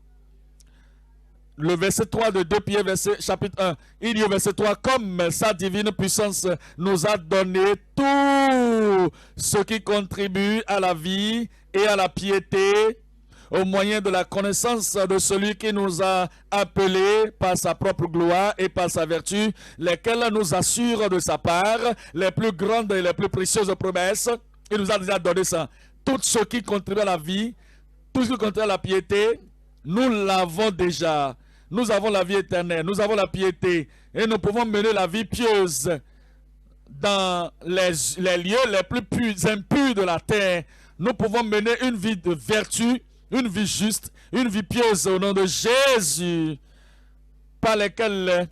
le verset 3 de 2 Pierre, chapitre 1, il dit au verset 3, comme sa divine puissance nous a donné tout ce qui contribue à la vie et à la piété, au moyen de la connaissance de celui qui nous a appelés par sa propre gloire et par sa vertu, lesquels nous assurent de sa part les plus grandes et les plus précieuses promesses. Il nous a déjà donné ça. Tout ce qui contribue à la vie, tout ce qui contribue à la piété, nous l'avons déjà. Nous avons la vie éternelle, nous avons la piété et nous pouvons mener la vie pieuse dans les lieux les plus impurs de la terre. Nous pouvons mener une vie de vertu, une vie juste, une vie pieuse au nom de Jésus, par lesquelles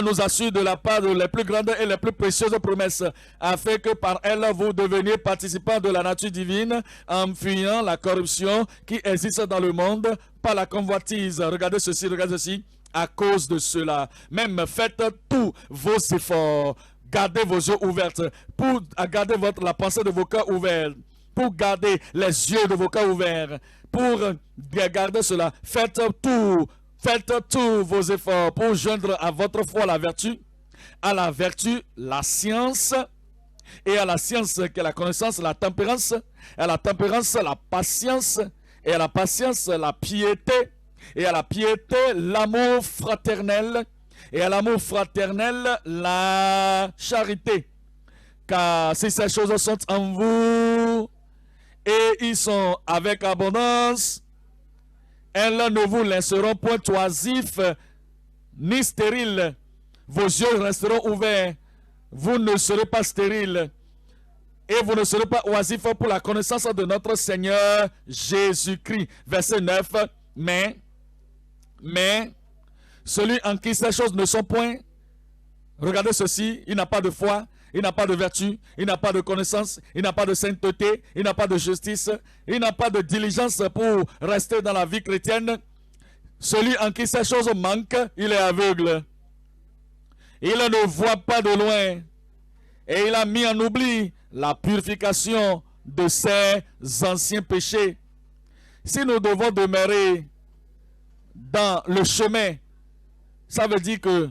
nous assurent de la part de les plus grandes et les plus précieuses promesses, afin que par elles vous deveniez participants de la nature divine, en fuyant la corruption qui existe dans le monde par la convoitise. Regardez ceci, à cause de cela. Même faites tous vos efforts, gardez vos yeux ouverts, pour garder la pensée de vos cœurs ouverts, pour garder les yeux de vos cœurs ouverts, pour garder cela. Faites tous vos efforts pour joindre à votre foi la vertu, à la vertu la science, et à la science qui est la connaissance la tempérance, et à la tempérance la patience, et à la patience la piété, et à la piété l'amour fraternel, et à l'amour fraternel la charité. Car si ces choses sont en vous, et ils sont avec abondance, elles ne vous laisseront point oisifs ni stériles. Vos yeux resteront ouverts. Vous ne serez pas stériles. Et vous ne serez pas oisifs pour la connaissance de notre Seigneur Jésus-Christ. Verset 9. Mais, celui en qui ces choses ne sont point, regardez ceci, il n'a pas de foi, il n'a pas de vertu, il n'a pas de connaissance, il n'a pas de sainteté, il n'a pas de justice, il n'a pas de diligence pour rester dans la vie chrétienne. Celui en qui ces choses manquent, il est aveugle. Il ne voit pas de loin. Et il a mis en oubli la purification de ses anciens péchés. Si nous devons demeurer dans le chemin, ça veut dire que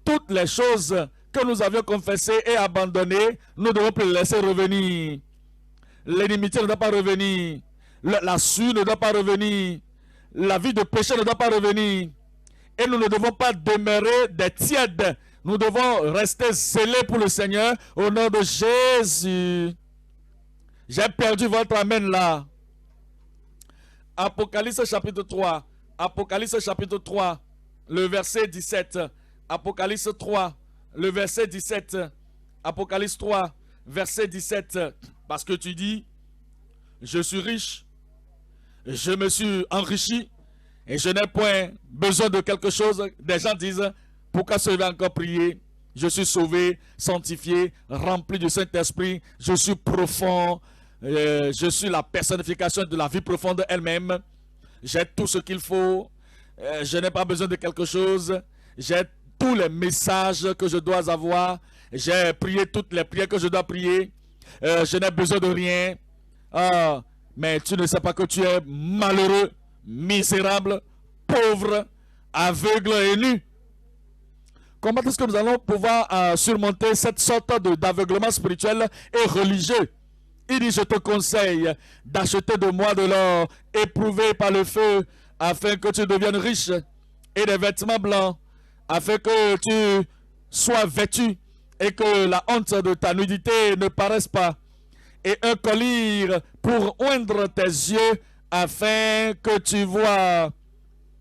toutes les choses que nous avions confessées et abandonnées, nous devons plus les laisser revenir. L'inimitié ne doit pas revenir. La suie ne doit pas revenir. La vie de péché ne doit pas revenir. Et nous ne devons pas demeurer des tièdes. Nous devons rester zélés pour le Seigneur au nom de Jésus. J'ai perdu votre amen là. Apocalypse chapitre 3. Apocalypse chapitre 3, le verset 17. Apocalypse 3, le verset 17. Apocalypse 3, verset 17. Parce que tu dis, je suis riche, je me suis enrichi et je n'ai point besoin de quelque chose. Des gens disent, pourquoi se va encore prier? Je suis sauvé, sanctifié, rempli du Saint-Esprit, je suis profond, je suis la personnification de la vie profonde elle-même. J'ai tout ce qu'il faut, je n'ai pas besoin de quelque chose, j'ai tous les messages que je dois avoir, j'ai prié toutes les prières que je dois prier, je n'ai besoin de rien. Ah, mais tu ne sais pas que tu es malheureux, misérable, pauvre, aveugle et nu. Comment est-ce que nous allons pouvoir surmonter cette sorte d'aveuglement spirituel et religieux? Il dit, je te conseille d'acheter de moi de l'or éprouvé par le feu, afin que tu deviennes riche, et des vêtements blancs, afin que tu sois vêtu, et que la honte de ta nudité ne paraisse pas, et un collier pour oindre tes yeux, afin que tu vois.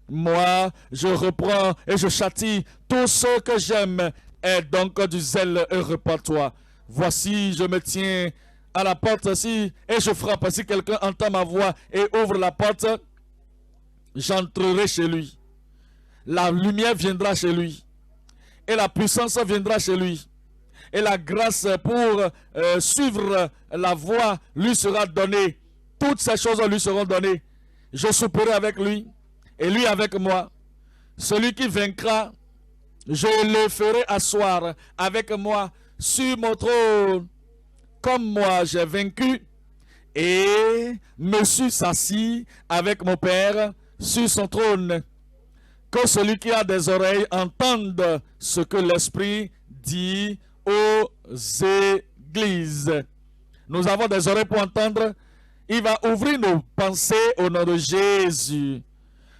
Moi, je reprends et je châtie tout ce que j'aime, et donc du zèle et repens-toi. Voici, je me tiens à la porte et je frappe. Si quelqu'un entend ma voix et ouvre la porte, j'entrerai chez lui. La lumière viendra chez lui, et la puissance viendra chez lui, et la grâce pour suivre la voie lui sera donnée. Toutes ces choses lui seront données. Je souperai avec lui, et lui avec moi. Celui qui vaincra, je le ferai asseoir avec moi sur mon trône, comme moi j'ai vaincu, et me suis assis avec mon Père sur son trône. Que celui qui a des oreilles entende ce que l'Esprit dit aux églises. Nous avons des oreilles pour entendre. Il va ouvrir nos pensées au nom de Jésus.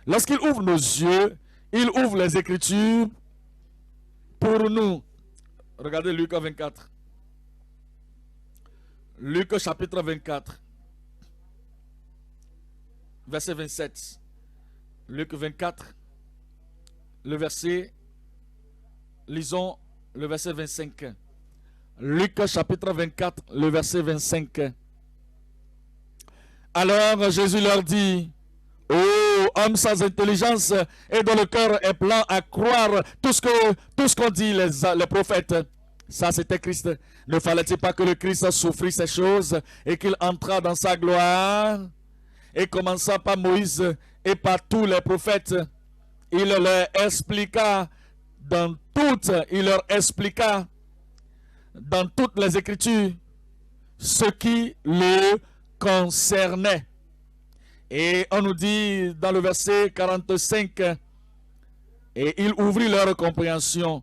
Lorsqu'il ouvre nos yeux, il ouvre les Écritures pour nous. Regardez Luc 24. Luc chapitre 24. Verset 27. Luc 24. Le verset. Lisons le verset 25. Luc chapitre 24, le verset 25. Alors Jésus leur dit: ô hommes sans intelligence et dont le cœur est plein à croire tout ce qu'ont dit les prophètes. Ça, c'était Christ. Ne fallait-il pas que le Christ souffrit ces choses et qu'il entra dans sa gloire? Et commençant par Moïse et par tous les prophètes, il leur expliqua dans toutes les Écritures ce qui le concernait. Et on nous dit dans le verset 45, et il ouvrit leur compréhension.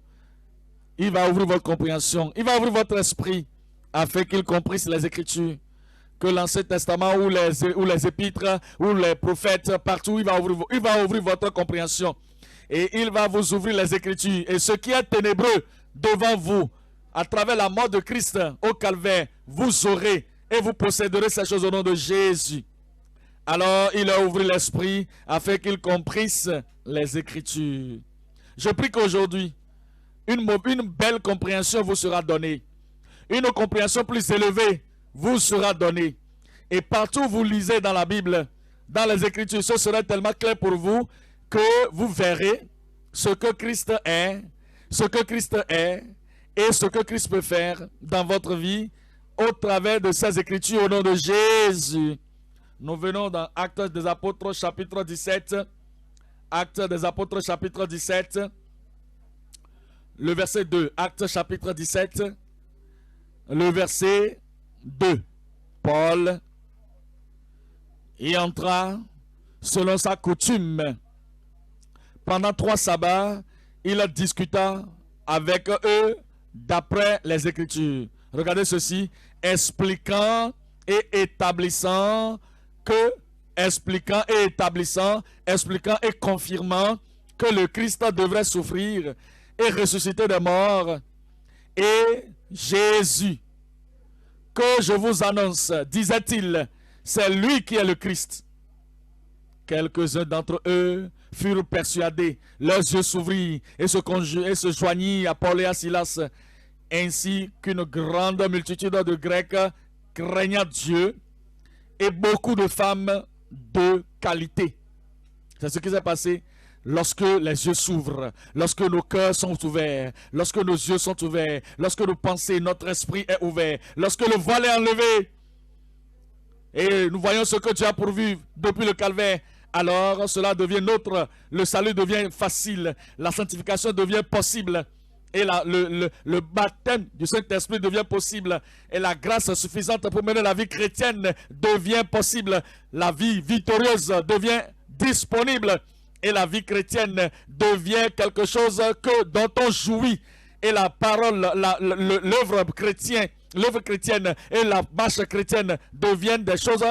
Il va ouvrir votre compréhension. Il va ouvrir votre esprit afin qu'ils comprissent les Écritures. Que l'Ancien Testament ou les épîtres ou les prophètes, partout, il va ouvrir votre compréhension. Et il va vous ouvrir les Écritures. Et ce qui est ténébreux devant vous, à travers la mort de Christ au calvaire, vous aurez et vous posséderez ces choses au nom de Jésus. Alors il a ouvert l'esprit afin qu'ils comprissent les Écritures. Je prie qu'aujourd'hui, une belle compréhension vous sera donnée. Une compréhension plus élevée vous sera donnée. Et partout où vous lisez dans la Bible, dans les Écritures, ce sera tellement clair pour vous que vous verrez ce que Christ est, et ce que Christ peut faire dans votre vie au travers de ces Écritures au nom de Jésus. Nous venons dans Actes des Apôtres chapitre 17. Actes des Apôtres chapitre 17. Le verset 2. Actes chapitre 17. Le verset 2. Paul y entra selon sa coutume. Pendant 3 sabbats, il discuta avec eux d'après les Écritures. Regardez ceci. Expliquant et établissant et confirmant que le Christ devrait souffrir et ressusciter des morts. Et Jésus, que je vous annonce, disait-il, c'est lui qui est le Christ. Quelques-uns d'entre eux furent persuadés, leurs yeux s'ouvrirent et se joignirent à Paul et à Silas, ainsi qu'une grande multitude de Grecs craignant Dieu et beaucoup de femmes de qualité. C'est ce qui s'est passé lorsque les yeux s'ouvrent, lorsque nos cœurs sont ouverts, lorsque nos yeux sont ouverts, lorsque nos pensées, notre esprit est ouvert, lorsque le voile est enlevé et nous voyons ce que Dieu a pourvu depuis le calvaire. Alors cela devient nôtre, le salut devient facile, la sanctification devient possible et le baptême du Saint-Esprit devient possible et la grâce suffisante pour mener la vie chrétienne devient possible. La vie victorieuse devient disponible et la vie chrétienne devient quelque chose dont on jouit. Et la parole, l'œuvre chrétienne et la marche chrétienne deviennent des choses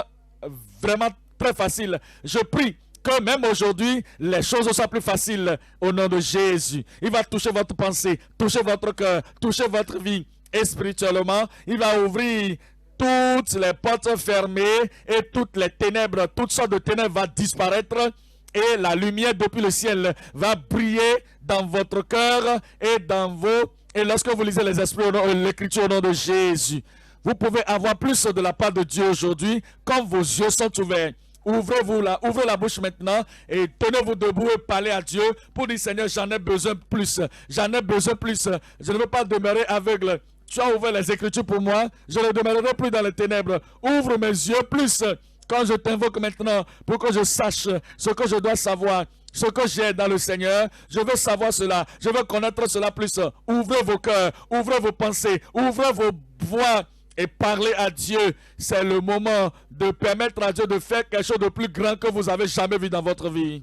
vraiment très facile. Je prie que même aujourd'hui, les choses soient plus faciles au nom de Jésus. Il va toucher votre pensée, toucher votre cœur, toucher votre vie. Et spirituellement, il va ouvrir toutes les portes fermées et toutes les ténèbres, toutes sortes de ténèbres vont disparaître. Et la lumière depuis le ciel va briller dans votre cœur et dans vos... Et lorsque vous lisez les esprits, l'écriture au nom de Jésus, vous pouvez avoir plus de la part de Dieu aujourd'hui quand vos yeux sont ouverts. Ouvrez la bouche maintenant et tenez-vous debout et parlez à Dieu pour dire: Seigneur, j'en ai besoin plus. J'en ai besoin plus. Je ne veux pas demeurer aveugle. Tu as ouvert les Écritures pour moi. Je ne demeurerai plus dans les ténèbres. Ouvre mes yeux plus quand je t'invoque maintenant pour que je sache ce que je dois savoir. Ce que j'ai dans le Seigneur, je veux savoir cela. Je veux connaître cela plus. Ouvrez vos cœurs, ouvrez vos pensées, ouvrez vos voix. Et parler à Dieu, c'est le moment de permettre à Dieu de faire quelque chose de plus grand que vous avez jamais vu dans votre vie.